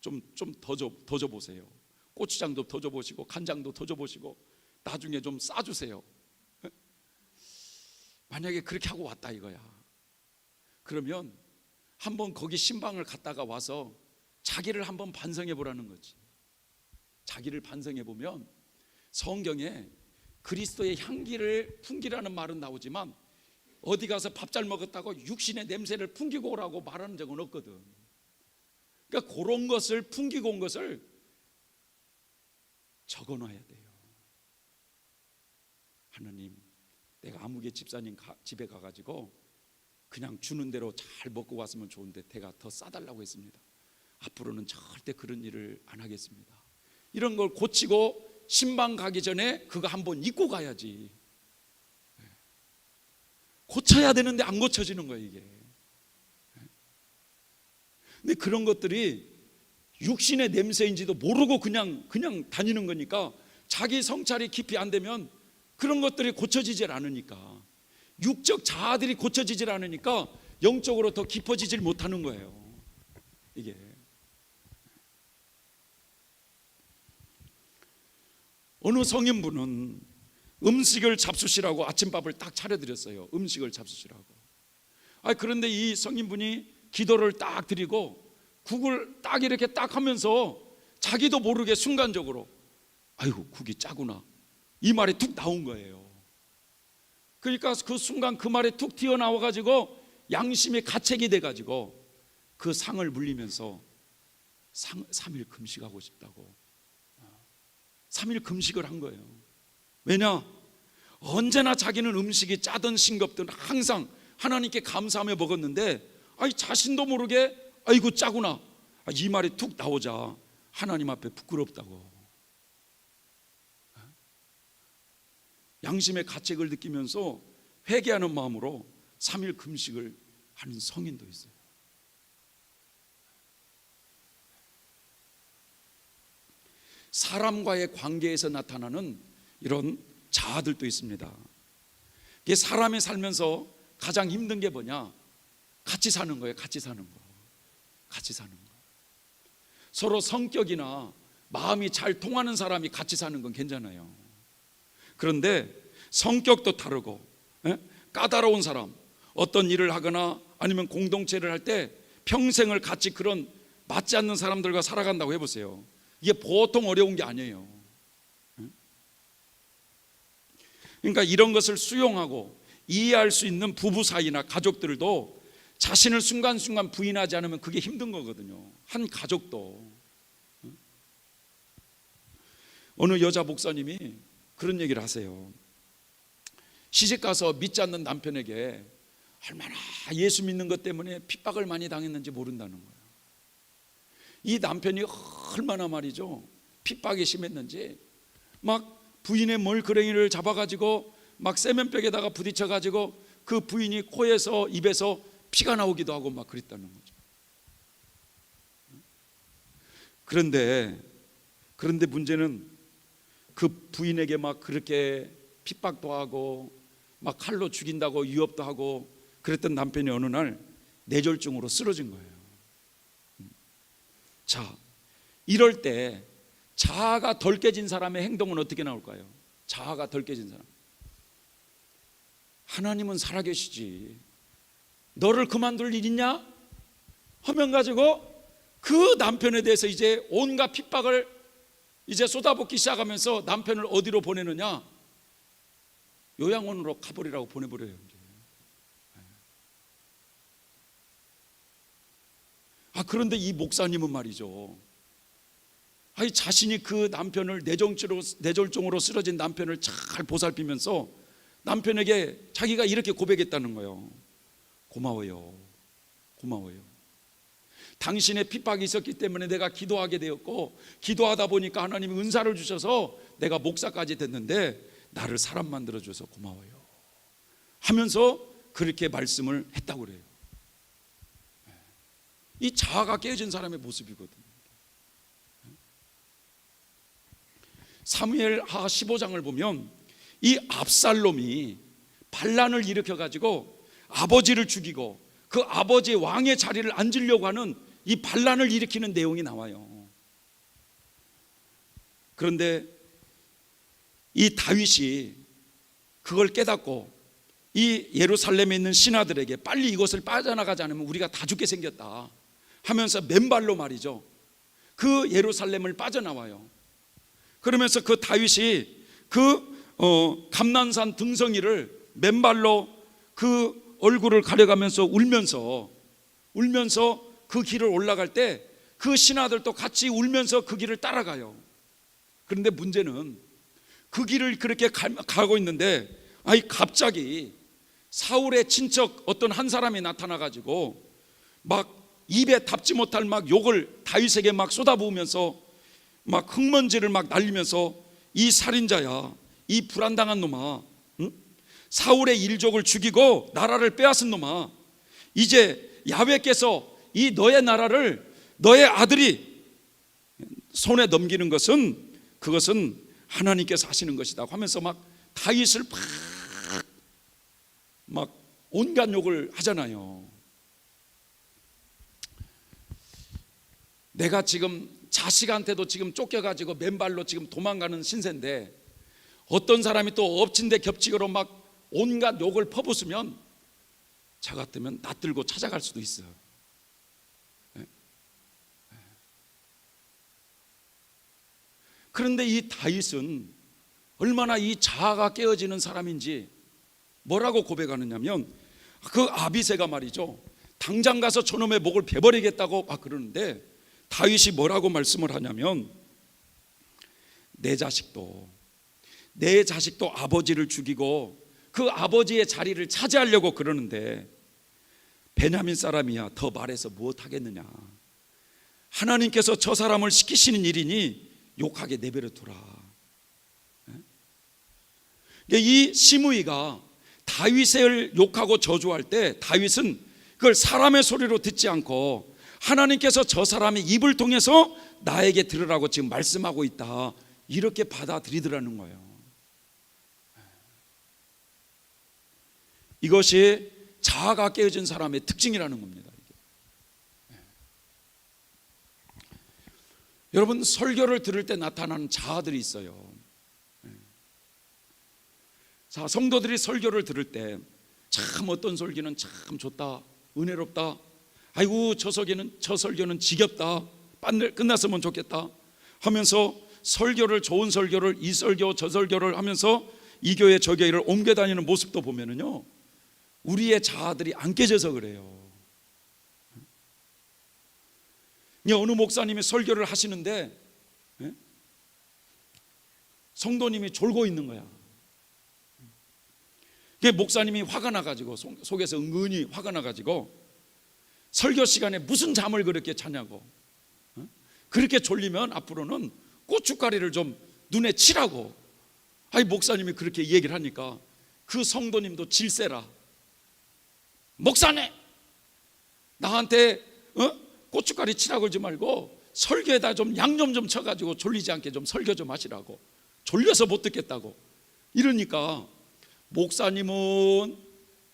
좀 더 줘보세요. 고추장도 더 줘보시고 간장도 더 줘보시고 나중에 좀 싸주세요. 만약에 그렇게 하고 왔다 이거야. 그러면 한번 거기 신방을 갔다가 와서 자기를 한번 반성해 보라는 거지. 자기를 반성해 보면 성경에 그리스도의 향기를 풍기라는 말은 나오지만 어디 가서 밥 잘 먹었다고 육신의 냄새를 풍기고 오라고 말하는 적은 없거든. 그러니까 그런 것을 풍기고 온 것을 적어놔야 돼요. 하나님, 내가 아무개 집사님 집에 가가지고 그냥 주는 대로 잘 먹고 왔으면 좋은데 제가 더 싸달라고 했습니다. 앞으로는 절대 그런 일을 안 하겠습니다. 이런 걸 고치고 신방 가기 전에 그거 한번 입고 가야지. 고쳐야 되는데 안 고쳐지는 거예요, 이게. 근데 그런 것들이 육신의 냄새인지도 모르고 그냥 다니는 거니까, 자기 성찰이 깊이 안 되면 그런 것들이 고쳐지질 않으니까, 육적 자아들이 고쳐지질 않으니까 영적으로 더 깊어지질 못하는 거예요, 이게. 어느 성인분은 음식을 잡수시라고 아침밥을 딱 차려드렸어요. 음식을 잡수시라고. 그런데 이 성인분이 기도를 딱 드리고 국을 딱 이렇게 딱 하면서 자기도 모르게 순간적으로 아이고 국이 짜구나, 이 말이 툭 나온 거예요. 그러니까 그 순간 그 말이 툭 튀어나와 가지고 양심이 가책이 돼 가지고 그 상을 물리면서 3일 금식하고 싶다고 3일 금식을 한 거예요. 왜냐? 언제나 자기는 음식이 짜든 싱겁든 항상 하나님께 감사하며 먹었는데, 자신도 모르게 아이고 짜구나, 이 말이 툭 나오자 하나님 앞에 부끄럽다고 양심의 가책을 느끼면서 회개하는 마음으로 3일 금식을 하는 성인도 있어요. 사람과의 관계에서 나타나는 이런 자아들도 있습니다. 이게 사람이 살면서 가장 힘든 게 뭐냐? 같이 사는 거예요. 같이 사는 거. 서로 성격이나 마음이 잘 통하는 사람이 같이 사는 건 괜찮아요. 그런데 성격도 다르고 까다로운 사람, 어떤 일을 하거나 아니면 공동체를 할 때 평생을 같이 그런 맞지 않는 사람들과 살아간다고 해보세요. 이게 보통 어려운 게 아니에요. 그러니까 이런 것을 수용하고 이해할 수 있는 부부 사이나 가족들도 자신을 순간순간 부인하지 않으면 그게 힘든 거거든요. 한 가족도. 어느 여자 목사님이 그런 얘기를 하세요. 시집가서 믿지 않는 남편에게 얼마나 예수 믿는 것 때문에 핍박을 많이 당했는지 모른다는 거예요. 이 남편이 얼마나 말이죠, 핍박이 심했는지 막 부인의 멀그랭이를 잡아가지고 막 세면벽에다가 부딪혀가지고 그 부인이 코에서 입에서 피가 나오기도 하고 막 그랬다는 거죠. 그런데 문제는 그 부인에게 막 그렇게 핍박도 하고 막 칼로 죽인다고 위협도 하고 그랬던 남편이 어느 날 뇌졸중으로 쓰러진 거예요. 자, 이럴 때 자아가 덜 깨진 사람의 행동은 어떻게 나올까요? 자아가 덜 깨진 사람, 하나님은 살아계시지, 너를 그만둘 일 있냐? 하면 가지고 그 남편에 대해서 이제 온갖 핍박을 이제 쏟아붓기 시작하면서 남편을 어디로 보내느냐? 요양원으로 가버리라고 보내버려요. 그런데 이 목사님은 말이죠, 자신이 그 남편을 뇌졸중으로 쓰러진 남편을 잘 보살피면서 남편에게 자기가 이렇게 고백했다는 거예요. 고마워요. 당신의 핍박이 있었기 때문에 내가 기도하게 되었고, 기도하다 보니까 하나님이 은사를 주셔서 내가 목사까지 됐는데 나를 사람 만들어 줘서 고마워요 하면서 그렇게 말씀을 했다고 그래요. 이 자아가 깨진 사람의 모습이거든요. 사무엘하 15장을 보면 이 압살롬이 반란을 일으켜 가지고 아버지를 죽이고 그 아버지의 왕의 자리를 앉으려고 하는 이 반란을 일으키는 내용이 나와요. 그런데 이 다윗이 그걸 깨닫고 이 예루살렘에 있는 신하들에게 빨리 이곳을 빠져나가지 않으면 우리가 다 죽게 생겼다 하면서 맨발로 말이죠, 그 예루살렘을 빠져나와요. 그러면서 그 다윗이 그 감난산 등성이를 맨발로 그 얼굴을 가려가면서 울면서 그 길을 올라갈 때 그 신하들도 같이 울면서 그 길을 따라가요. 그런데 문제는 그 길을 그렇게 가고 있는데 갑자기 사울의 친척 어떤 한 사람이 나타나가지고 막 입에 담지 못할 막 욕을 다윗에게 막 쏟아부으면서 막 흙먼지를 막 날리면서 이 살인자야, 이 불안당한 놈아, 응? 사울의 일족을 죽이고 나라를 빼앗은 놈아, 이제 야훼께서 이 너의 나라를 너의 아들이 손에 넘기는 것은 그것은 하나님께서 하시는 것이다 하면서 막 다윗을 막 온갖 욕을 하잖아요. 내가 지금 자식한테도 지금 쫓겨가지고 맨발로 지금 도망가는 신세인데 어떤 사람이 또 엎친 데 겹치고로 막 온갖 욕을 퍼붓으면 저 같으면 낯들고 찾아갈 수도 있어요. 그런데 이 다윗은 얼마나 이 자아가 깨어지는 사람인지 뭐라고 고백하느냐면, 그 아비새가 말이죠, 당장 가서 저놈의 목을 베버리겠다고 막 그러는데 다윗이 뭐라고 말씀을 하냐면, 내 자식도 아버지를 죽이고 그 아버지의 자리를 차지하려고 그러는데 베냐민 사람이야 더 말해서 무엇하겠느냐, 하나님께서 저 사람을 시키시는 일이니 욕하게 내버려 두라. 이 시므이가 다윗을 욕하고 저주할 때 다윗은 그걸 사람의 소리로 듣지 않고 하나님께서 저 사람의 입을 통해서 나에게 들으라고 지금 말씀하고 있다, 이렇게 받아들이더라는 거예요. 이것이 자아가 깨어진 사람의 특징이라는 겁니다. 여러분, 설교를 들을 때 나타나는 자아들이 있어요. 자, 성도들이 설교를 들을 때 참 어떤 설교는 참 좋다, 은혜롭다, 아이고 저 설교는 지겹다, 끝났으면 좋겠다 하면서 설교를, 좋은 설교를, 이 설교 저 설교를 하면서 이 교회 저 교회를 옮겨 다니는 모습도 보면은요, 우리의 자아들이 안 깨져서 그래요. 어느 목사님이 설교를 하시는데 성도님이 졸고 있는 거야. 목사님이 화가 나가지고, 속에서 은근히 화가 나가지고 설교 시간에 무슨 잠을 그렇게 자냐고, 그렇게 졸리면 앞으로는 고춧가루를 좀 눈에 칠하고. 아니, 목사님이 그렇게 얘기를 하니까 그 성도님도 질세라, 목사네 나한테 고춧가루 칠하고 그러지 말고 설교에다 좀 양념 좀 쳐가지고 졸리지 않게 좀 설교 좀 하시라고, 졸려서 못 듣겠다고 이러니까, 목사님은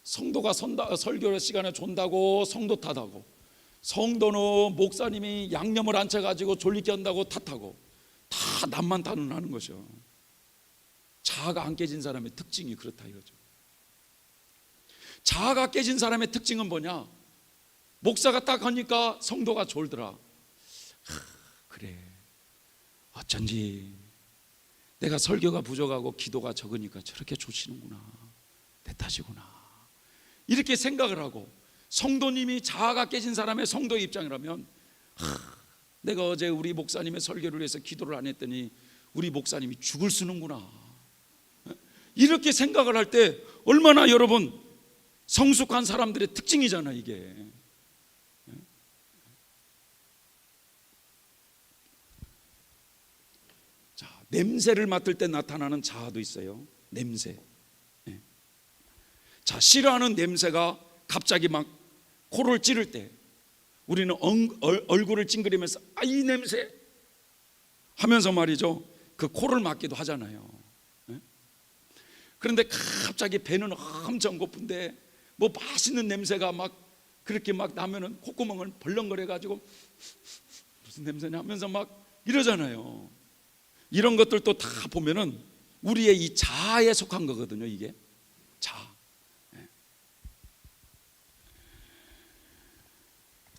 성도가 설교 시간에 존다고 성도 탓하고, 성도는 목사님이 양념을 안 쳐가지고 졸리게 한다고 탓하고, 다 남만 탓하는 것이요. 자아가 안 깨진 사람의 특징이 그렇다 이거죠. 자아가 깨진 사람의 특징은 뭐냐, 목사가 딱 하니까 성도가 졸더라. 그래, 어쩐지 내가 설교가 부족하고 기도가 적으니까 저렇게 조시는구나, 내 탓이구나, 이렇게 생각을 하고, 성도님이 자아가 깨진 사람의 성도의 입장이라면, 내가 어제 우리 목사님의 설교를 위해서 기도를 안 했더니 우리 목사님이 죽을 쓰는구나, 이렇게 생각을 할 때 얼마나 여러분 성숙한 사람들의 특징이잖아 이게. 자, 냄새를 맡을 때 나타나는 자아도 있어요. 냄새. 자, 싫어하는 냄새가 갑자기 막 코를 찌를 때 우리는 얼굴을 찡그리면서 이 냄새 하면서 말이죠, 그 코를 막기도 하잖아요. 그런데 갑자기 배는 엄청 고픈데 뭐 맛있는 냄새가 막 그렇게 막 나면은 콧구멍을 벌렁거려 가지고 무슨 냄새냐 하면서 막 이러잖아요. 이런 것들도 다 보면은 우리의 이 자아에 속한 거거든요. 이게 자아.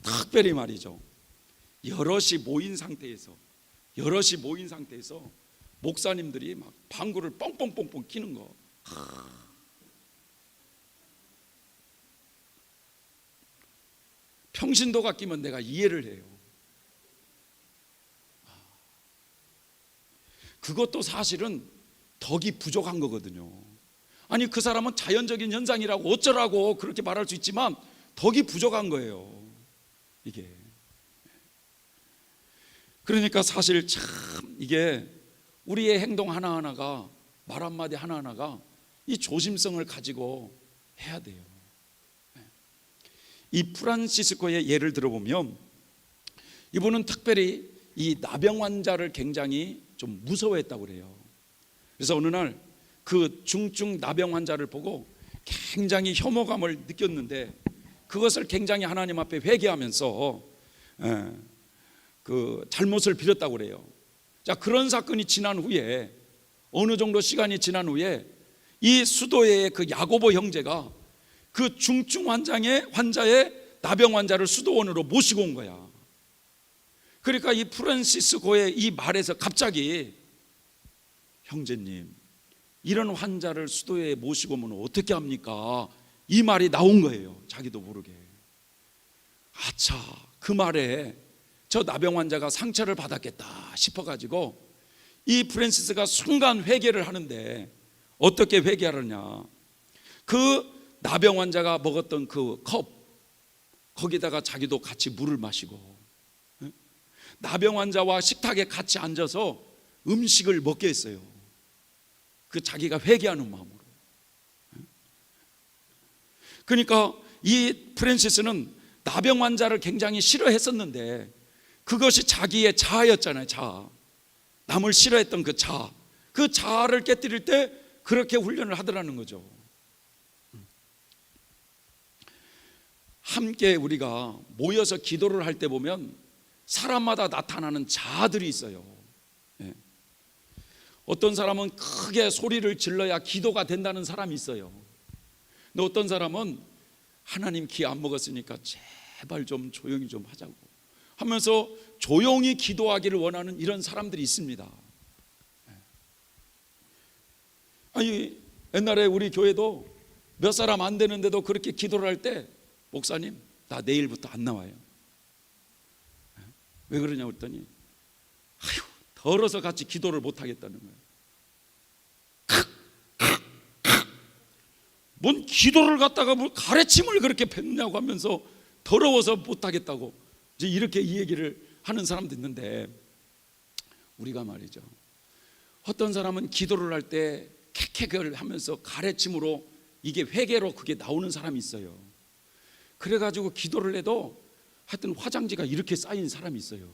특별히 말이죠, 여럿이 모인 상태에서 목사님들이 막 방구를 뻥뻥뻥뻥 끼는 거, 평신도가 끼면 내가 이해를 해요. 그것도 사실은 덕이 부족한 거거든요. 아니, 그 사람은 자연적인 현상이라고 어쩌라고 그렇게 말할 수 있지만 덕이 부족한 거예요 이게. 그러니까 사실 참 이게 우리의 행동 하나하나가, 말 한마디 하나하나가 이 조심성을 가지고 해야 돼요. 이 프란시스코의 예를 들어보면 이분은 특별히 이 나병 환자를 굉장히 좀 무서워했다고 그래요. 그래서 어느 날 그 중증 나병 환자를 보고 굉장히 혐오감을 느꼈는데 그것을 굉장히 하나님 앞에 회개하면서 그 잘못을 빌었다고 그래요. 자, 그런 사건이 지난 후에, 어느 정도 시간이 지난 후에 이 수도의 그 야고보 형제가 그 중증 환자의 나병 환자를 수도원으로 모시고 온 거야. 그러니까 이 프란시스코의 이 말에서 갑자기, 형제님, 이런 환자를 수도에 모시고 오면 어떻게 합니까? 이 말이 나온 거예요. 자기도 모르게. 아차, 그 말에 저 나병 환자가 상처를 받았겠다 싶어가지고 이 프란시스가 순간 회개를 하는데, 어떻게 회개하느냐, 그 나병 환자가 먹었던 그 컵, 거기다가 자기도 같이 물을 마시고, 나병 환자와 식탁에 같이 앉아서 음식을 먹게 했어요. 그 자기가 회개하는 마음으로. 그러니까 이 프란시스는 나병 환자를 굉장히 싫어했었는데 그것이 자기의 자아였잖아요. 자아. 남을 싫어했던 그 자아, 그 자아를 깨뜨릴 때 그렇게 훈련을 하더라는 거죠. 함께 우리가 모여서 기도를 할 때 보면 사람마다 나타나는 자아들이 있어요. 어떤 사람은 크게 소리를 질러야 기도가 된다는 사람이 있어요. 근데 어떤 사람은 하나님 기 안 먹었으니까 제발 좀 조용히 좀 하자고 하면서 조용히 기도하기를 원하는 이런 사람들이 있습니다. 아니, 옛날에 우리 교회도 몇 사람 안 되는데도 그렇게 기도를 할 때, 목사님, 나 내일부터 안 나와요. 왜 그러냐고 했더니, 아유, 더러서 같이 기도를 못 하겠다는 거예요. 뭔 기도를 갖다가 뭘 가래침을 그렇게 뱉냐고 하면서 더러워서 못 하겠다고 이제 이렇게 이 얘기를 하는 사람도 있는데, 우리가 말이죠, 어떤 사람은 기도를 할 때 캑캑을 하면서 가래침으로, 이게 회개로 그게 나오는 사람이 있어요. 그래가지고 기도를 해도 하여튼 화장지가 이렇게 쌓인 사람이 있어요.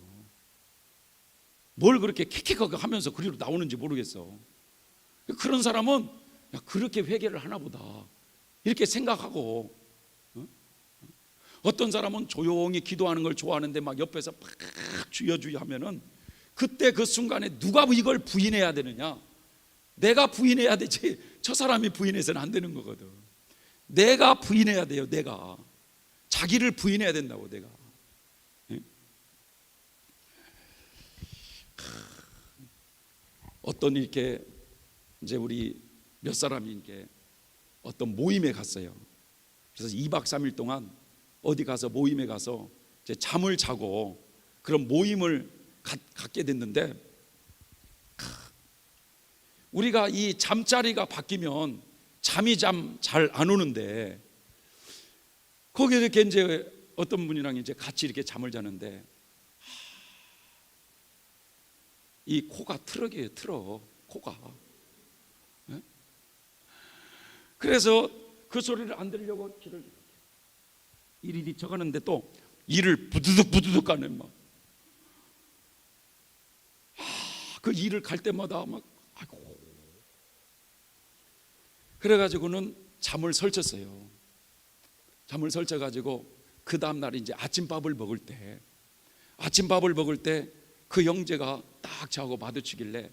뭘 그렇게 캑캑 하면서 그리로 나오는지 모르겠어. 그런 사람은 야, 그렇게 회개를 하나 보다 이렇게 생각하고, 어떤 사람은 조용히 기도하는 걸 좋아하는데 막 옆에서 막 주여주여 하면은 그때 그 순간에 누가 이걸 부인해야 되느냐? 내가 부인해야 되지, 저 사람이 부인해서는 안 되는 거거든. 내가 부인해야 돼요. 내가 자기를 부인해야 된다고. 내가. 어떤 이렇게 이제 우리 몇 사람이 이렇게 어떤 모임에 갔어요. 그래서 2박 3일 동안 어디 가서 모임에 가서 이제 잠을 자고 그런 모임을 갖게 됐는데, 우리가 이 잠자리가 바뀌면 잠이 잘 안 오는데, 거기에 이렇게 이제 어떤 분이랑 이제 같이 이렇게 잠을 자는데, 이 코가 트럭이에요. 트럭 코가. 그래서 그 소리를 안 들으려고 귀를 이리 저가는데 또 이를 부두둑 가네. 막 그 일을 갈 때마다 막, 아이고. 그래가지고는 잠을 설쳤어요. 잠을 설쳐가지고 그 다음날 이제 아침밥을 먹을 때 그 형제가 딱 저하고 마주치길래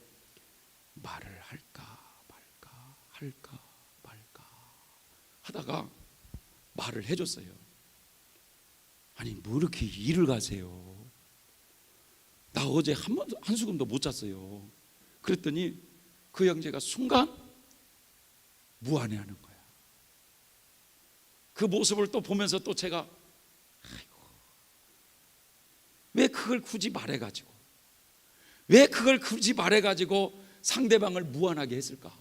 말을 할까 말까 하다가 말을 해줬어요. 아니, 뭐 이렇게 일을 가세요? 나 어제 한수금도 못 잤어요. 그랬더니 그 형제가 순간 무안해하는 거야. 그 모습을 또 보면서 또 제가, 아이고, 왜 그걸 굳이 말해가지고 상대방을 무안하게 했을까?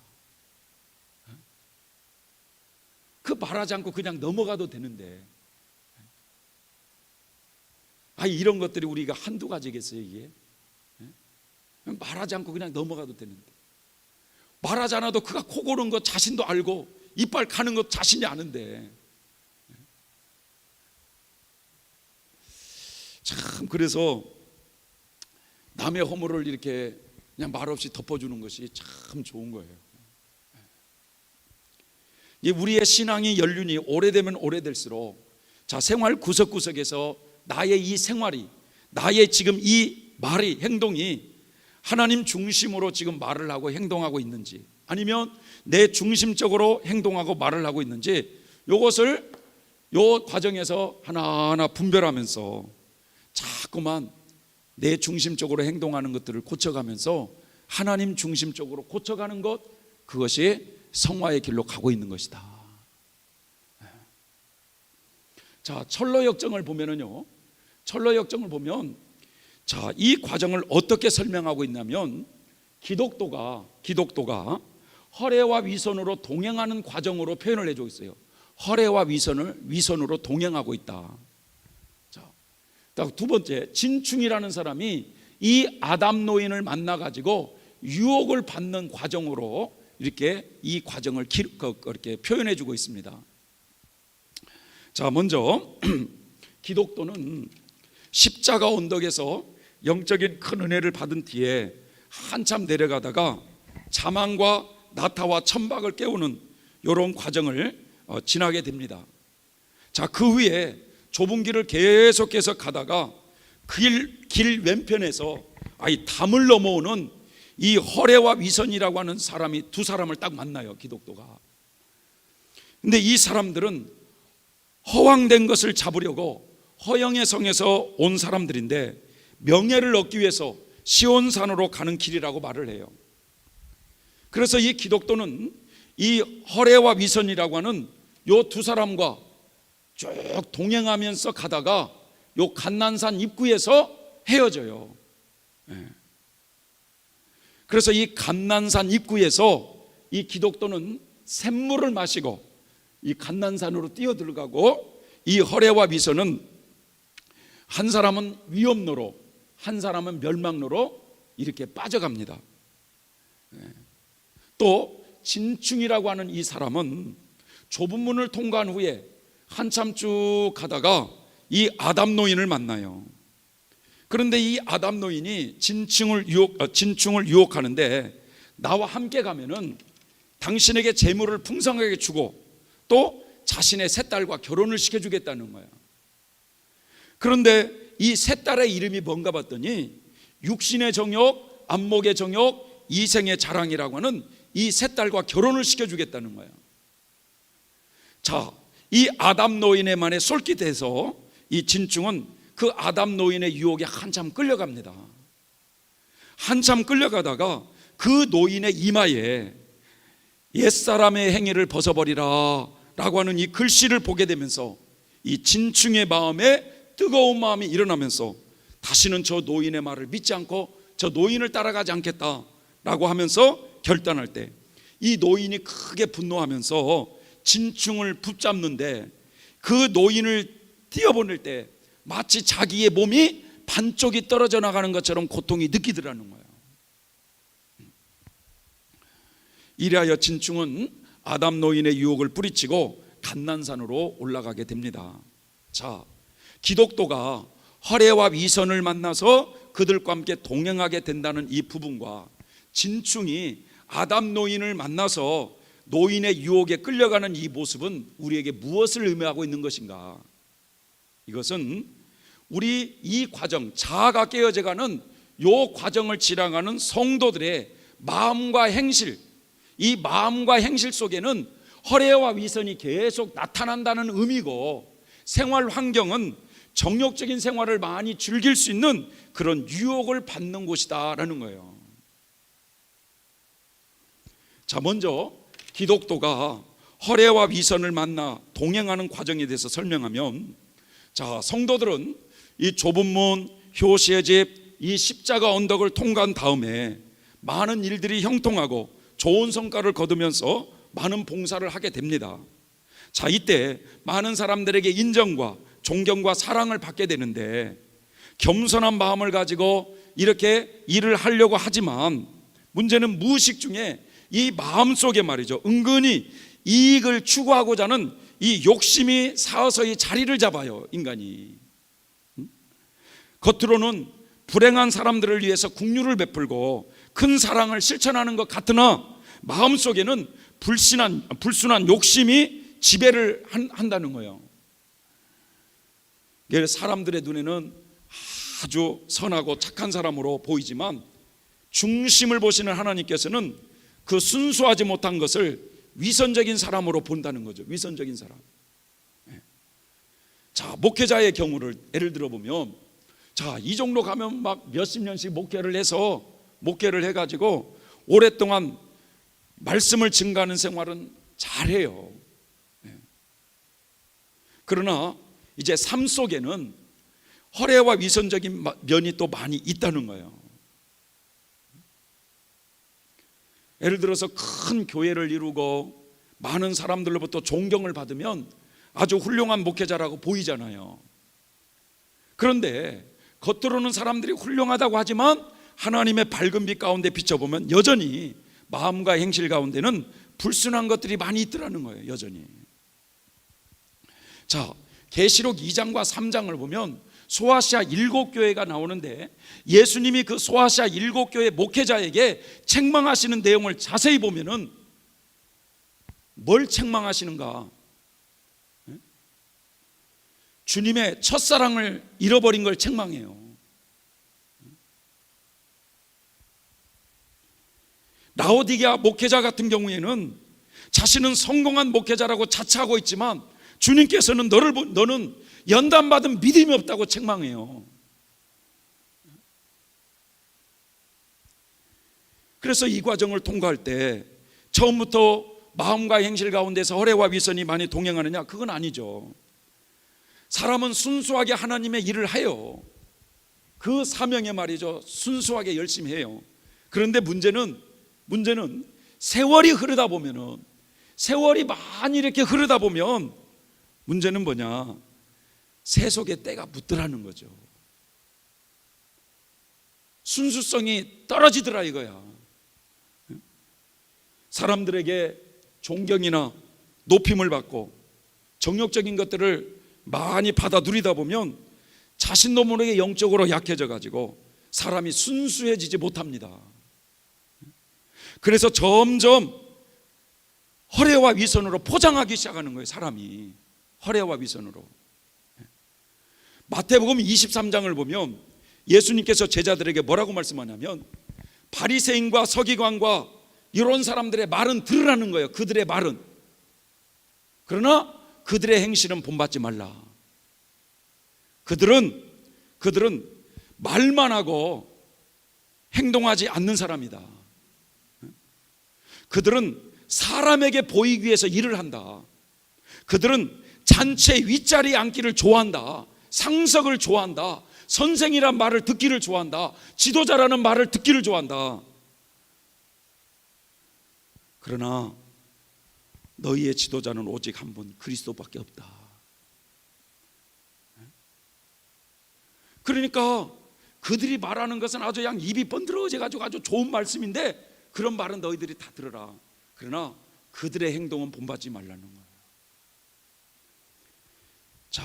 그 말하지 않고 그냥 넘어가도 되는데, 이런 것들이 우리가 한두 가지겠어요, 이게? 그냥 말하지 않고 그냥 넘어가도 되는데, 말하지 않아도 그가 코 고는 거 자신도 알고 이빨 가는 거 자신이 아는데, 참 그래서 남의 허물을 이렇게 그냥 말없이 덮어주는 것이 참 좋은 거예요. 우리의 신앙이 연륜이 오래되면 오래될수록 자, 생활 구석구석에서 나의 이 생활이, 나의 지금 이 말이, 행동이 하나님 중심으로 지금 말을 하고 행동하고 있는지, 아니면 내 중심적으로 행동하고 말을 하고 있는지, 이것을 요 과정에서 하나하나 분별하면서 자꾸만 내 중심적으로 행동하는 것들을 고쳐가면서 하나님 중심적으로 고쳐가는 것, 그것이 성화의 길로 가고 있는 것이다. 자, 철로역정을 보면은요, 철로역정을 보면 자, 이 과정을 어떻게 설명하고 있냐면, 기독도가 허례와 위선으로 동행하는 과정으로 표현을 해주고 있어요. 허례와 위선으로 동행하고 있다. 자, 두 번째, 진충이라는 사람이 이 아담 노인을 만나 가지고 유혹을 받는 과정으로 이렇게 이 과정을 이렇게 표현해 주고 있습니다. 자, 먼저 기독도는 십자가 언덕에서 영적인 큰 은혜를 받은 뒤에 한참 내려가다가 자망과 나타와 천박을 깨우는 이런 과정을 지나게 됩니다. 자, 그 후에 좁은 길을 계속해서 가다가 길 왼편에서 담을 넘어오는 이 허례와 위선이라고 하는 사람이 두 사람을 딱 만나요, 기독도가. 근데 이 사람들은 허황된 것을 잡으려고 허영의 성에서 온 사람들인데, 명예를 얻기 위해서 시온산으로 가는 길이라고 말을 해요. 그래서 이 기독도는 이 허례와 위선이라고 하는 요 두 사람과 쭉 동행하면서 가다가 요 감난산 입구에서 헤어져요. 그래서 이 감난산 입구에서 이 기독도는 샘물을 마시고 이 감난산으로 뛰어들어가고, 이 허례와 위선은 한 사람은 위험로로, 한 사람은 멸망로로 이렇게 빠져갑니다. 또 진충이라고 하는 이 사람은 좁은 문을 통과한 후에 한참 쭉 가다가 이 아담 노인을 만나요. 그런데 이 아담 노인이 진충을 유혹하는데, 나와 함께 가면은 당신에게 재물을 풍성하게 주고 또 자신의 세 딸과 결혼을 시켜주겠다는 거야. 그런데 이 세 딸의 이름이 뭔가 봤더니 육신의 정욕, 안목의 정욕, 이생의 자랑이라고 하는 이 세 딸과 결혼을 시켜주겠다는 거야. 자, 이 아담 노인의 말에 솔깃해서 이 진충은 그 아담 노인의 유혹에 한참 끌려갑니다. 한참 끌려가다가 그 노인의 이마에 옛사람의 행위를 벗어버리라 라고 하는 이 글씨를 보게 되면서 이 진충의 마음에 뜨거운 마음이 일어나면서 다시는 저 노인의 말을 믿지 않고 저 노인을 따라가지 않겠다라고 하면서 결단할 때, 이 노인이 크게 분노하면서 진충을 붙잡는데, 그 노인을 뛰어보낼 때 마치 자기의 몸이 반쪽이 떨어져 나가는 것처럼 고통이 느끼더라는 거예요. 이래하여 진충은 아담 노인의 유혹을 뿌리치고 감난산으로 올라가게 됩니다. 자, 기독도가 허례와 위선을 만나서 그들과 함께 동행하게 된다는 이 부분과 진충이 아담 노인을 만나서 노인의 유혹에 끌려가는 이 모습은 우리에게 무엇을 의미하고 있는 것인가? 이것은 우리 이 과정, 자아가 깨어져가는 이 과정을 지나가는 성도들의 마음과 행실, 이 마음과 행실 속에는 허례와 위선이 계속 나타난다는 의미고, 생활 환경은 정욕적인 생활을 많이 즐길 수 있는 그런 유혹을 받는 곳이다라는 거예요. 자, 먼저 기독도가 허례와 위선을 만나 동행하는 과정에 대해서 설명하면, 자, 성도들은 이 좁은 문, 효시의 집, 이 십자가 언덕을 통과한 다음에 많은 일들이 형통하고 좋은 성과를 거두면서 많은 봉사를 하게 됩니다. 자, 이때 많은 사람들에게 인정과 존경과 사랑을 받게 되는데, 겸손한 마음을 가지고 이렇게 일을 하려고 하지만 문제는 무의식 중에 이 마음속에 말이죠, 은근히 이익을 추구하고자 하는 이 욕심이 서서히 자리를 잡아요. 인간이 겉으로는 불행한 사람들을 위해서 긍휼을 베풀고 큰 사랑을 실천하는 것 같으나 마음속에는 불순한 욕심이 지배를 한다는 거예요. 사람들의 눈에는 아주 선하고 착한 사람으로 보이지만 중심을 보시는 하나님께서는 그 순수하지 못한 것을 위선적인 사람으로 본다는 거죠. 위선적인 사람. 자, 목회자의 경우를 예를 들어 보면, 자, 이 정도 가면 막 몇십 년씩 목회를 해가지고 오랫동안 말씀을 증가하는 생활은 잘해요. 그러나 이제 삶 속에는 허례와 위선적인 면이 또 많이 있다는 거예요. 예를 들어서 큰 교회를 이루고 많은 사람들로부터 존경을 받으면 아주 훌륭한 목회자라고 보이잖아요. 그런데 겉으로는 사람들이 훌륭하다고 하지만 하나님의 밝은 빛 가운데 비춰보면 여전히 마음과 행실 가운데는 불순한 것들이 많이 있더라는 거예요. 여전히. 자, 계시록 2장과 3장을 보면 소아시아 7교회가 나오는데 예수님이 그 소아시아 7교회 목회자에게 책망하시는 내용을 자세히 보면은 뭘 책망하시는가? 주님의 첫사랑을 잃어버린 걸 책망해요. 라오디게아 목회자 같은 경우에는 자신은 성공한 목회자라고 자처하고 있지만 주님께서는 너는 연단받은 믿음이 없다고 책망해요. 그래서 이 과정을 통과할 때 처음부터 마음과 행실 가운데서 허례와 위선이 많이 동행하느냐? 그건 아니죠. 사람은 순수하게 하나님의 일을 해요. 그 사명에 말이죠, 순수하게 열심히 해요. 그런데 문제는 세월이 흐르다 보면은, 세월이 많이 이렇게 흐르다 보면 문제는 뭐냐? 세속의 때가 묻더라는 거죠. 순수성이 떨어지더라 이거야. 사람들에게 존경이나 높임을 받고 정욕적인 것들을 많이 받아 누리다 보면 자신도 모르게 영적으로 약해져 가지고 사람이 순수해지지 못합니다. 그래서 점점 허례와 위선으로 포장하기 시작하는 거예요. 사람이 허례와 위선으로. 마태복음 23장을 보면 예수님께서 제자들에게 뭐라고 말씀하냐면 바리새인과 서기관과 이런 사람들의 말은 들으라는 거예요. 그들의 말은. 그러나 그들의 행실은 본받지 말라. 그들은 말만 하고 행동하지 않는 사람이다. 그들은 사람에게 보이기 위해서 일을 한다. 그들은 잔치에 윗자리에 앉기를 좋아한다. 상석을 좋아한다. 선생이란 말을 듣기를 좋아한다. 지도자라는 말을 듣기를 좋아한다. 그러나 너희의 지도자는 오직 한 분, 그리스도밖에 없다. 그러니까 그들이 말하는 것은 아주 그냥 입이 번들어져 가지고 아주 좋은 말씀인데 그런 말은 너희들이 다 들어라. 그러나 그들의 행동은 본받지 말라는 거예요. 자,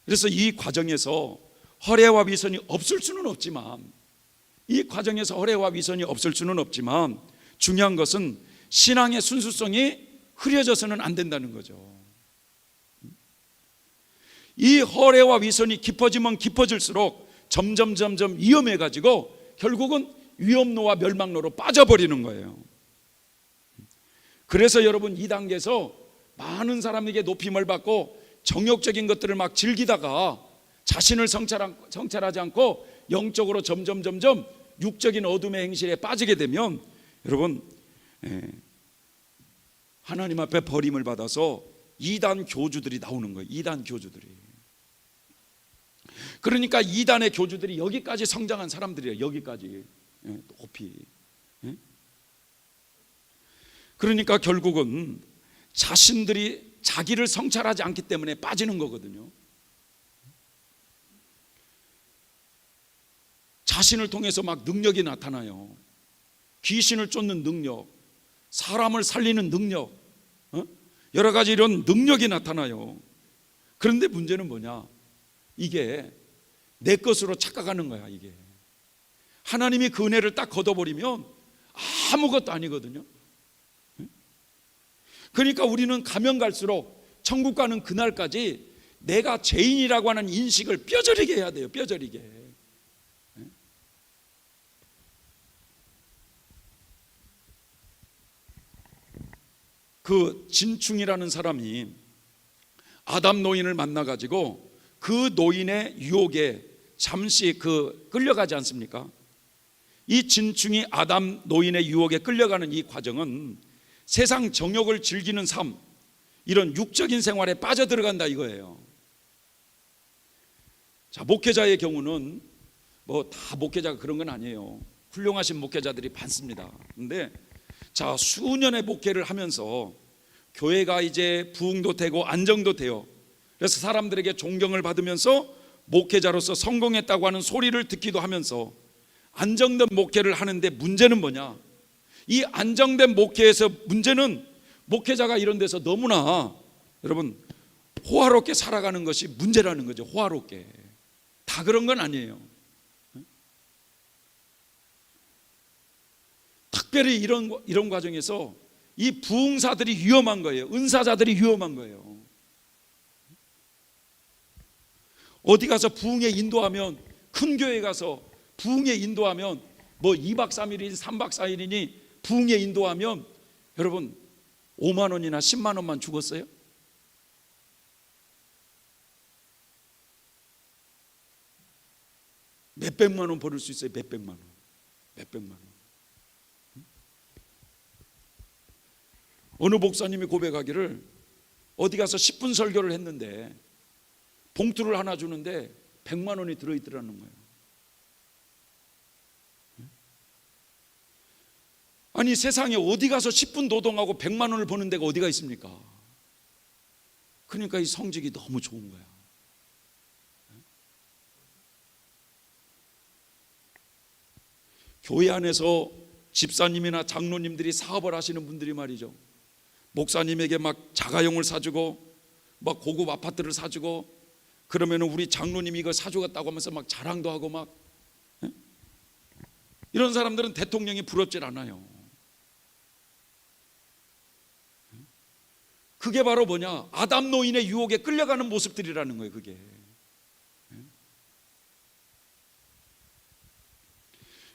그래서 이 과정에서 허례와 위선이 없을 수는 없지만, 중요한 것은 신앙의 순수성이 흐려져서는 안 된다는 거죠. 이 허례와 위선이 깊어지면 깊어질수록 점점 위험해 가지고 결국은 위험로와 멸망로로 빠져버리는 거예요. 그래서 여러분, 이 단계에서 많은 사람에게 높임을 받고 정욕적인 것들을 막 즐기다가 자신을 성찰하지 않고 영적으로 점점 육적인 어둠의 행실에 빠지게 되면 여러분, 하나님 앞에 버림을 받아서 이단 교주들이 나오는 거예요. 이단 교주들이. 그러니까 이단의 교주들이 여기까지 성장한 사람들이에요. 여기까지 높이. 그러니까 결국은 자신들이 자기를 성찰하지 않기 때문에 빠지는 거거든요. 자신을 통해서 막 능력이 나타나요. 귀신을 쫓는 능력, 사람을 살리는 능력, 여러 가지 이런 능력이 나타나요. 그런데 문제는 뭐냐? 이게 내 것으로 착각하는 거야. 이게 하나님이 그 은혜를 딱 걷어버리면 아무것도 아니거든요. 그러니까 우리는 가면 갈수록 천국 가는 그날까지 내가 죄인이라고 하는 인식을 뼈저리게 해야 돼요. 뼈저리게. 그 진충이라는 사람이 아담 노인을 만나가지고 그 노인의 유혹에 잠시 끌려가지 않습니까? 이 진충이 아담 노인의 유혹에 끌려가는 이 과정은 세상 정욕을 즐기는 삶, 이런 육적인 생활에 빠져들어간다 이거예요. 자, 목회자의 경우는 뭐 다 목회자가 그런 건 아니에요. 훌륭하신 목회자들이 많습니다. 근데 자, 수년의 목회를 하면서 교회가 이제 부흥도 되고 안정도 돼요. 그래서 사람들에게 존경을 받으면서 목회자로서 성공했다고 하는 소리를 듣기도 하면서 안정된 목회를 하는데 문제는 뭐냐? 이 안정된 목회에서 문제는 목회자가 이런 데서 너무나 여러분 호화롭게 살아가는 것이 문제라는 거죠. 호화롭게. 다 그런 건 아니에요. 특별히 이런 과정에서 이 부흥사들이 위험한 거예요. 은사자들이 위험한 거예요. 어디 가서 부흥에 인도하면, 큰 교회 가서 부흥에 인도하면 뭐 2박 3일이니 3박 4일이니 부흥에 인도하면 여러분 5만 원이나 10만 원만 죽었어요? 몇백만 원 벌을 수 있어요. 몇백만 원. 몇백만 원. 어느 목사님이 고백하기를 어디 가서 10분 설교를 했는데 봉투를 하나 주는데 100만 원이 들어있더라는 거예요. 아니 세상에 어디 가서 10분 노동하고 100만 원을 버는 데가 어디가 있습니까? 그러니까 이 성직이 너무 좋은 거야. 교회 안에서 집사님이나 장로님들이 사업을 하시는 분들이 말이죠, 목사님에게 막 자가용을 사주고 막 고급 아파트를 사주고 그러면 우리 장로님이 이거 사주겠다고 하면서 막 자랑도 하고 막 이런 사람들은 대통령이 부럽질 않아요. 그게 바로 뭐냐? 아담 노인의 유혹에 끌려가는 모습들이라는 거예요. 그게.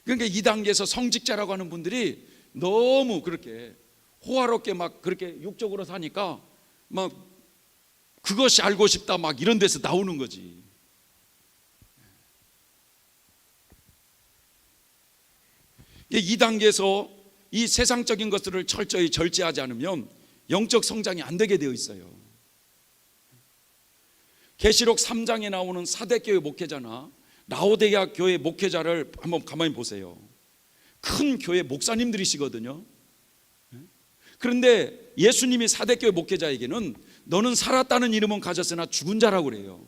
그러니까 이 단계에서 성직자라고 하는 분들이 너무 그렇게 호화롭게 막 그렇게 육적으로 사니까 막 그것이 알고 싶다 막 이런 데서 나오는 거지. 이 단계에서 이 세상적인 것들을 철저히 절제하지 않으면 영적 성장이 안 되게 되어 있어요. 계시록 3장에 나오는 사대교회 목회자나 라오디게아 교회 목회자를 한번 가만히 보세요. 큰 교회 목사님들이시거든요. 그런데 예수님이 사대교회 목회자에게는 너는 살았다는 이름은 가졌으나 죽은 자라고 그래요.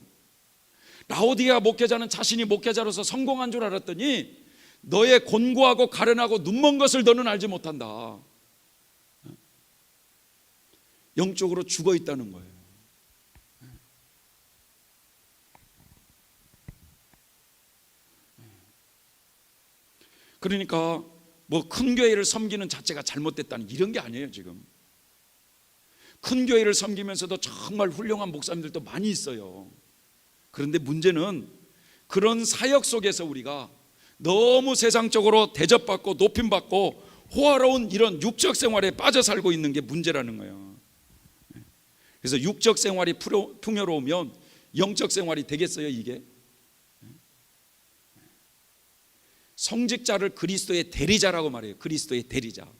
라오디게아 목회자는 자신이 목회자로서 성공한 줄 알았더니 너의 곤고하고 가련하고 눈먼 것을 너는 알지 못한다. 영적으로 죽어 있다는 거예요. 그러니까 뭐 큰 교회를 섬기는 자체가 잘못됐다는 이런 게 아니에요. 지금 큰 교회를 섬기면서도 정말 훌륭한 목사님들도 많이 있어요. 그런데 문제는 그런 사역 속에서 우리가 너무 세상적으로 대접받고 높임받고 호화로운 이런 육적 생활에 빠져 살고 있는 게 문제라는 거예요. 그래서 육적 생활이 풍요로우면 영적 생활이 되겠어요? 이게 성직자를 그리스도의 대리자라고 말해요. 그리스도의 대리자.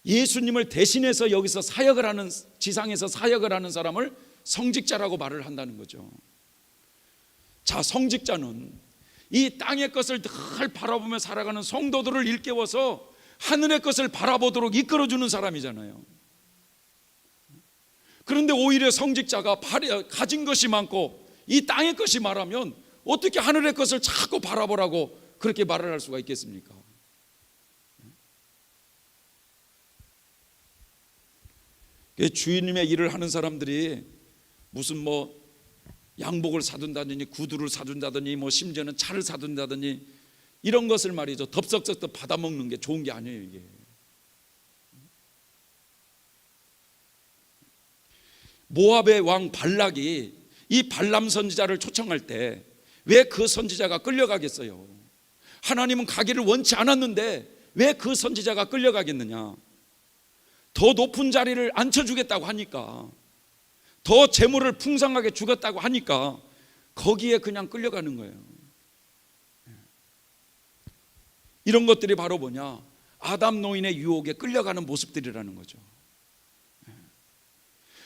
예수님을 대신해서 여기서 사역을 하는, 지상에서 사역을 하는 사람을 성직자라고 말을 한다는 거죠. 자, 성직자는 이 땅의 것을 늘 바라보며 살아가는 성도들을 일깨워서 하늘의 것을 바라보도록 이끌어주는 사람이잖아요. 그런데 오히려 성직자가 가진 것이 많고 이 땅의 것이 말하면 어떻게 하늘의 것을 자꾸 바라보라고 그렇게 말을 할 수가 있겠습니까? 주님의 일을 하는 사람들이 무슨 뭐 양복을 사둔다더니 구두를 사둔다더니 뭐 심지어는 차를 사둔다더니 이런 것을 말이죠, 덥석덥석 받아먹는 게 좋은 게 아니에요. 이게 모압의 왕 발락이 이 발람 선지자를 초청할 때 왜 그 선지자가 끌려가겠어요? 하나님은 가기를 원치 않았는데 왜 그 선지자가 끌려가겠느냐? 더 높은 자리를 앉혀주겠다고 하니까, 더 재물을 풍성하게 주겠다고 하니까 거기에 그냥 끌려가는 거예요. 이런 것들이 바로 뭐냐? 아담 노인의 유혹에 끌려가는 모습들이라는 거죠.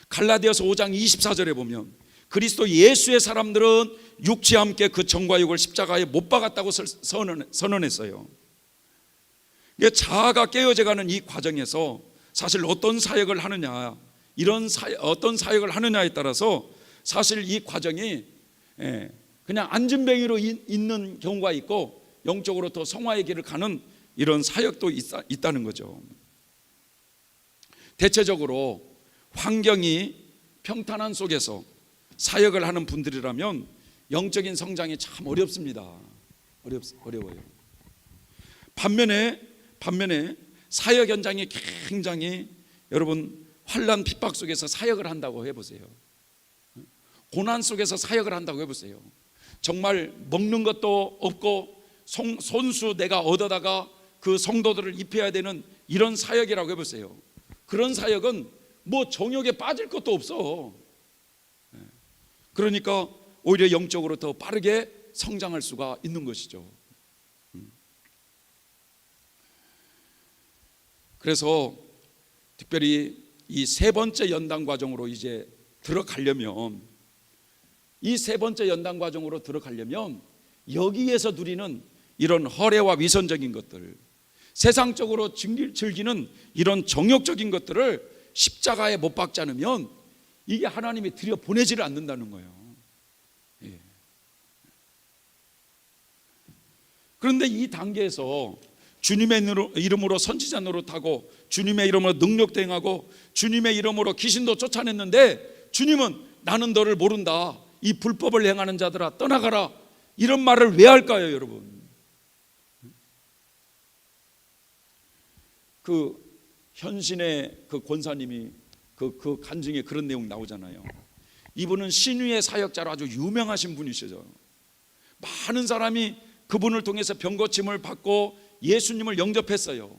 갈라디아서 5장 24절에 보면 그리스도 예수의 사람들은 육체와 함께 그 정과 육을 십자가에 못 박았다고 선언했어요. 자아가 깨어져가는 이 과정에서 사실 어떤 사역을 하느냐, 어떤 사역을 하느냐에 따라서 사실 이 과정이 그냥 안진뱅이로 있는 경우가 있고 영적으로 더 성화의 길을 가는 이런 사역도 있다는 거죠. 대체적으로 환경이 평탄한 속에서 사역을 하는 분들이라면 영적인 성장이 참 어렵습니다. 어려워요. 반면에 사역 현장이 굉장히 여러분 환난 핍박 속에서 사역을 한다고 해보세요. 고난 속에서 사역을 한다고 해보세요. 정말 먹는 것도 없고 손수 내가 얻어다가 그 성도들을 입혀야 되는 이런 사역이라고 해보세요. 그런 사역은 뭐 정욕에 빠질 것도 없어. 그러니까 오히려 영적으로 더 빠르게 성장할 수가 있는 것이죠. 그래서 특별히 이 세 번째 연단 과정으로 이제 들어가려면, 이 세 번째 연단 과정으로 들어가려면 여기에서 누리는 이런 허례와 위선적인 것들, 세상적으로 즐기는 이런 정욕적인 것들을 십자가에 못 박지 않으면 이게 하나님이 들여 보내지를 않는다는 거예요. 예. 그런데 이 단계에서 주님의 이름으로 선지자 노릇하고 주님의 이름으로 능력도 행하고 주님의 이름으로 귀신도 쫓아냈는데 주님은 나는 너를 모른다, 이 불법을 행하는 자들아 떠나가라, 이런 말을 왜 할까요, 여러분? 그 현신의 그 권사님이 그 간증에 그런 내용 나오잖아요. 이분은 신유의 사역자로 아주 유명하신 분이시죠. 많은 사람이 그분을 통해서 병고침을 받고 예수님을 영접했어요.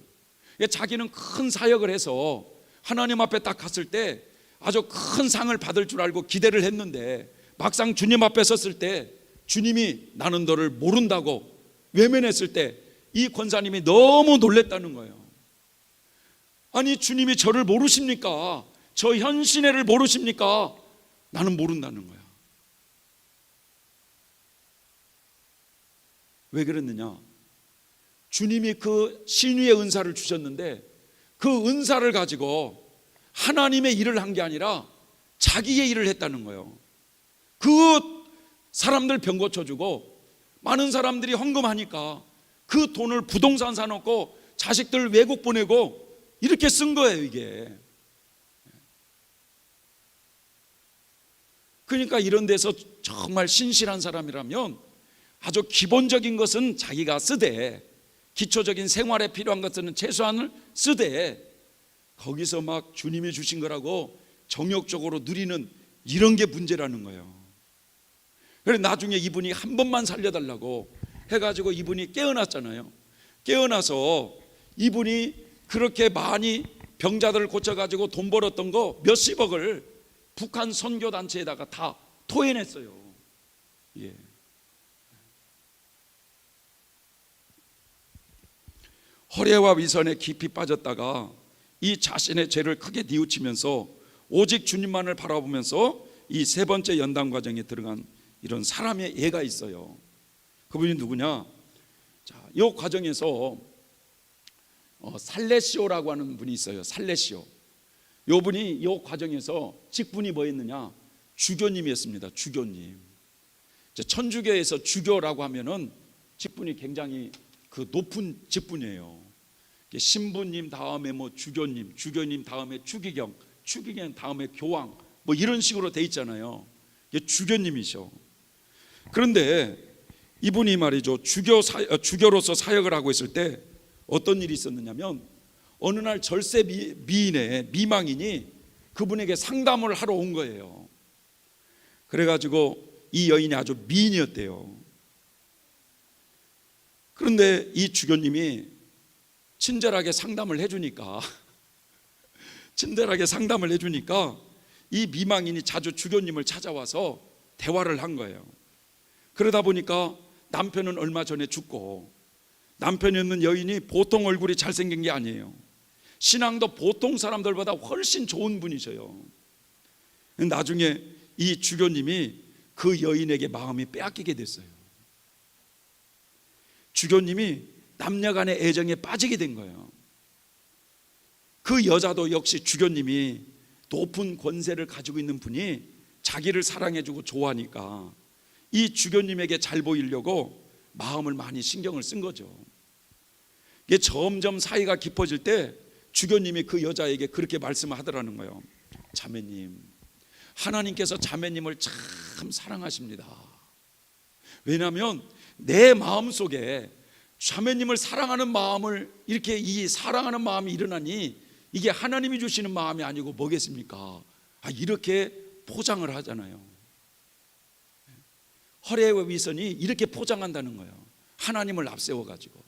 자기는 큰 사역을 해서 하나님 앞에 딱 갔을 때 아주 큰 상을 받을 줄 알고 기대를 했는데 막상 주님 앞에 섰을 때 주님이 나는 너를 모른다고 외면했을 때 이 권사님이 너무 놀랬다는 거예요. 아니, 주님이 저를 모르십니까? 저 현신애를 모르십니까? 나는 모른다는 거야. 왜 그랬느냐? 주님이 그 신유의 은사를 주셨는데 그 은사를 가지고 하나님의 일을 한 게 아니라 자기의 일을 했다는 거예요. 그 사람들 병 고쳐주고 많은 사람들이 헌금하니까 그 돈을 부동산 사놓고 자식들 외국 보내고 이렇게 쓴 거예요, 이게. 그러니까 이런 데서 정말 신실한 사람이라면 아주 기본적인 것은 자기가 쓰되 기초적인 생활에 필요한 것들은 최소한을 쓰되 거기서 막 주님이 주신 거라고 정욕적으로 누리는 이런 게 문제라는 거예요. 그래서 나중에 이분이 한 번만 살려달라고 해가지고 이분이 깨어났잖아요. 깨어나서 이분이 그렇게 많이 병자들을 고쳐가지고 돈 벌었던 거 몇십억을 북한 선교단체에다가 다 토해냈어요. 예. 허례와 위선에 깊이 빠졌다가 이 자신의 죄를 크게 뉘우치면서 오직 주님만을 바라보면서 이 세 번째 연단 과정에 들어간 이런 사람의 예가 있어요. 그분이 누구냐? 자, 이 과정에서 살레시오라고 하는 분이 있어요. 살레시오. 이 분이 이 과정에서 직분이 뭐였느냐? 주교님이었습니다. 주교님. 천주교에서 주교라고 하면은 직분이 굉장히 그 높은 직분이에요. 신부님 다음에 뭐 주교님, 주교님 다음에 추기경, 추기경 다음에 교황, 뭐 이런 식으로 돼 있잖아요. 이게 주교님이셔. 그런데 이분이 말이죠, 주교로서 사역을 하고 있을 때 어떤 일이 있었느냐면, 어느 날 절세 미인의 미망인이 그분에게 상담을 하러 온 거예요. 그래가지고 이 여인이 아주 미인이었대요. 그런데 이 주교님이 친절하게 상담을 해주니까 이 미망인이 자주 주교님을 찾아와서 대화를 한 거예요. 그러다 보니까 남편은 얼마 전에 죽고, 남편이었는 여인이 보통 얼굴이 잘생긴 게 아니에요. 신앙도 보통 사람들보다 훨씬 좋은 분이셔요. 나중에 이 주교님이 그 여인에게 마음이 빼앗기게 됐어요. 주교님이 남녀간의 애정에 빠지게 된 거예요. 그 여자도 역시 주교님이 높은 권세를 가지고 있는 분이 자기를 사랑해주고 좋아하니까 이 주교님에게 잘 보이려고 마음을 많이 신경을 쓴 거죠. 이게 점점 사이가 깊어질 때 주교님이 그 여자에게 그렇게 말씀을 하더라는 거예요. 자매님, 하나님께서 자매님을 참 사랑하십니다. 왜냐하면 내 마음속에 자매님을 사랑하는 마음을, 이렇게 이 사랑하는 마음이 일어나니 이게 하나님이 주시는 마음이 아니고 뭐겠습니까? 이렇게 포장을 하잖아요. 허례와 위선이 이렇게 포장한다는 거예요. 하나님을 앞세워가지고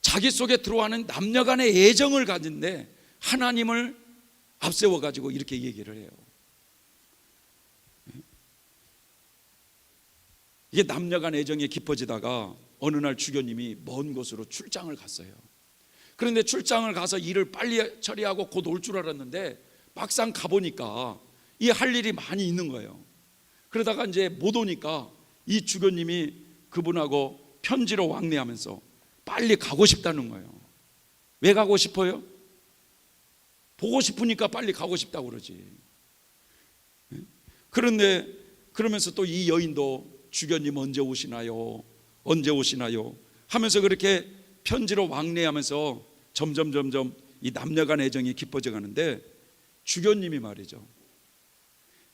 자기 속에 들어와는 남녀간의 애정을 가진데 하나님을 앞세워가지고 이렇게 얘기를 해요. 이게 남녀간 애정이 깊어지다가 어느 날 주교님이 먼 곳으로 출장을 갔어요. 그런데 출장을 가서 일을 빨리 처리하고 곧 올 줄 알았는데 막상 가보니까 이 할 일이 많이 있는 거예요. 그러다가 이제 못 오니까 이 주교님이 그분하고 편지로 왕래하면서 빨리 가고 싶다는 거예요. 왜 가고 싶어요? 보고 싶으니까 빨리 가고 싶다고 그러지. 그런데 그러면서 또 이 여인도 주교님 언제 오시나요? 언제 오시나요? 하면서 그렇게 편지로 왕래하면서 점점 이 남녀간 애정이 깊어져 가는데, 주교님이 말이죠,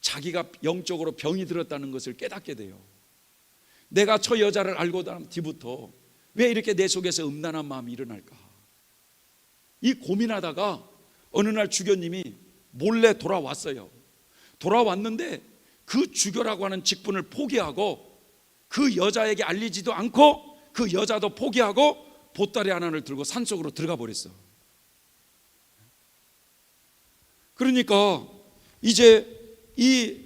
자기가 영적으로 병이 들었다는 것을 깨닫게 돼요. 내가 저 여자를 알고 난 뒤부터 왜 이렇게 내 속에서 음란한 마음이 일어날까? 이 고민하다가 어느 날 주교님이 몰래 돌아왔어요. 돌아왔는데 그 주교라고 하는 직분을 포기하고 그 여자에게 알리지도 않고 그 여자도 포기하고 보따리 하나를 들고 산속으로 들어가 버렸어. 그러니까 이제 이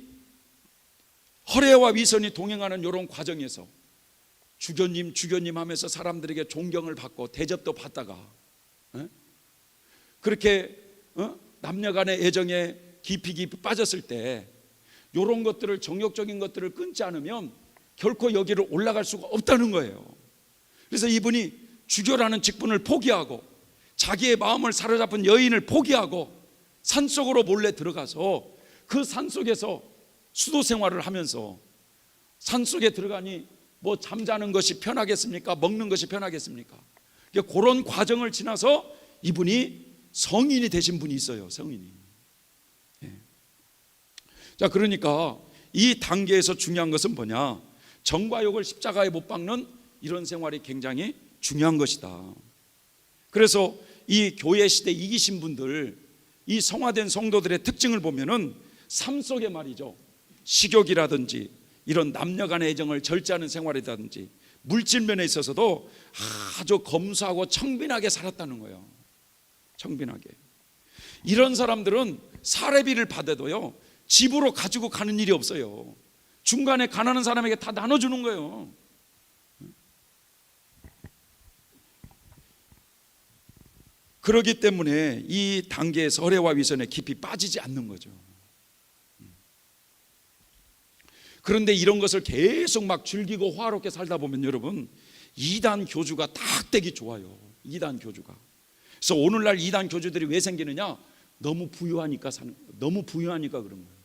허례와 위선이 동행하는 이런 과정에서 주교님 하면서 사람들에게 존경을 받고 대접도 받다가 그렇게 남녀간의 애정에 깊이 빠졌을 때 이런 것들을, 정욕적인 것들을 끊지 않으면 결코 여기를 올라갈 수가 없다는 거예요. 그래서 이분이 주교라는 직분을 포기하고 자기의 마음을 사로잡은 여인을 포기하고 산속으로 몰래 들어가서 그 산속에서 수도 생활을 하면서, 산속에 들어가니 뭐 잠자는 것이 편하겠습니까? 먹는 것이 편하겠습니까? 그런 과정을 지나서 이분이 성인이 되신 분이 있어요. 성인이. 자, 그러니까 이 단계에서 중요한 것은 뭐냐? 정과 욕을 십자가에 못 박는 이런 생활이 굉장히 중요한 것이다. 그래서 이 교회 시대 이기신 분들, 이 성화된 성도들의 특징을 보면은 삶 속에 말이죠, 식욕이라든지 이런 남녀간의 애정을 절제하는 생활이라든지 물질 면에 있어서도 아주 검소하고 청빈하게 살았다는 거예요. 청빈하게. 이런 사람들은 사례비를 받아도요 집으로 가지고 가는 일이 없어요. 중간에 가난한 사람에게 다 나눠주는 거예요. 그렇기 때문에 이 단계에서 허례와 위선에 깊이 빠지지 않는 거죠. 그런데 이런 것을 계속 막 즐기고 화롭게 살다 보면 여러분, 이단 교주가 딱 되기 좋아요. 이단 교주가. 그래서 오늘날 이단 교주들이 왜 생기느냐? 너무 부유하니까 그런 거예요.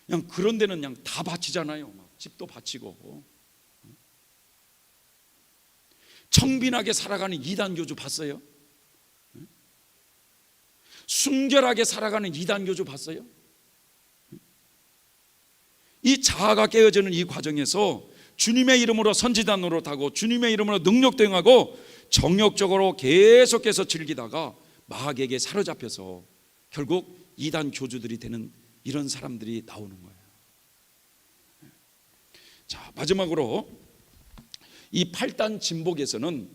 그냥 그런 데는 그냥 다 바치잖아요. 막 집도 바치고. 청빈하게 살아가는 이단 교주 봤어요? 순결하게 살아가는 이단 교주 봤어요? 이 자아가 깨어지는 이 과정에서 주님의 이름으로 선지자 노릇하고 주님의 이름으로 능력 대응하고 정욕적으로 계속해서 즐기다가 마귀에게 사로잡혀서 결국 이단 교주들이 되는 이런 사람들이 나오는 거예요. 자, 마지막으로 이 8단 진복에서는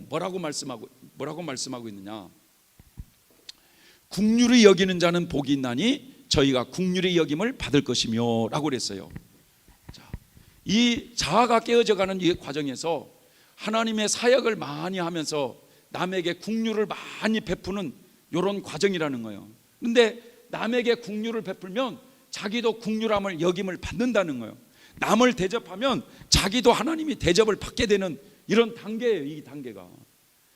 뭐라고 말씀하고 있느냐? 긍휼히 여기는 자는 복이 있나니 저희가 긍휼히 여김을 받을 것이며 라고 그랬어요. 자, 이 자아가 깨어져가는 이 과정에서 하나님의 사역을 많이 하면서 남에게 긍휼을 많이 베푸는 이런 과정이라는 거예요. 그런데 남에게 긍휼을 베풀면 자기도 긍휼함을 여김을 받는다는 거예요. 남을 대접하면 자기도 하나님이 대접을 받게 되는 이런 단계예요. 이 단계가.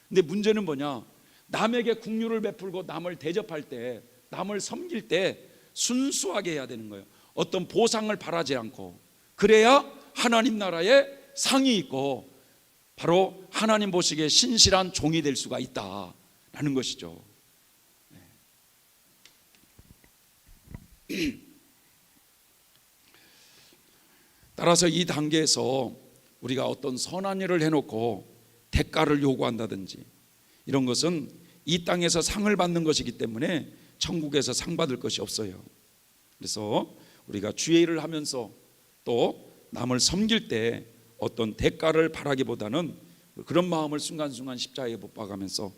근데 문제는 뭐냐? 남에게 긍휼을 베풀고 남을 대접할 때, 남을 섬길 때 순수하게 해야 되는 거예요. 어떤 보상을 바라지 않고. 그래야 하나님 나라에 상이 있고 바로 하나님 보시기에 신실한 종이 될 수가 있다라는 것이죠. 따라서 이 단계에서 우리가 어떤 선한 일을 해놓고 대가를 요구한다든지 이런 것은 이 땅에서 상을 받는 것이기 때문에 천국에서 상 받을 것이 없어요. 그래서 우리가 주의 일을 하면서 또 남을 섬길 때 어떤 대가를 바라기보다는 그런 마음을 순간순간 십자가에 못 박아가면서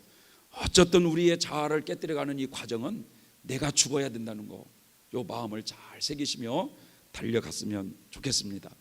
어쨌든 우리의 자아를 깨뜨려가는 이 과정은 내가 죽어야 된다는 거, 이 마음을 잘 새기시며 달려갔으면 좋겠습니다.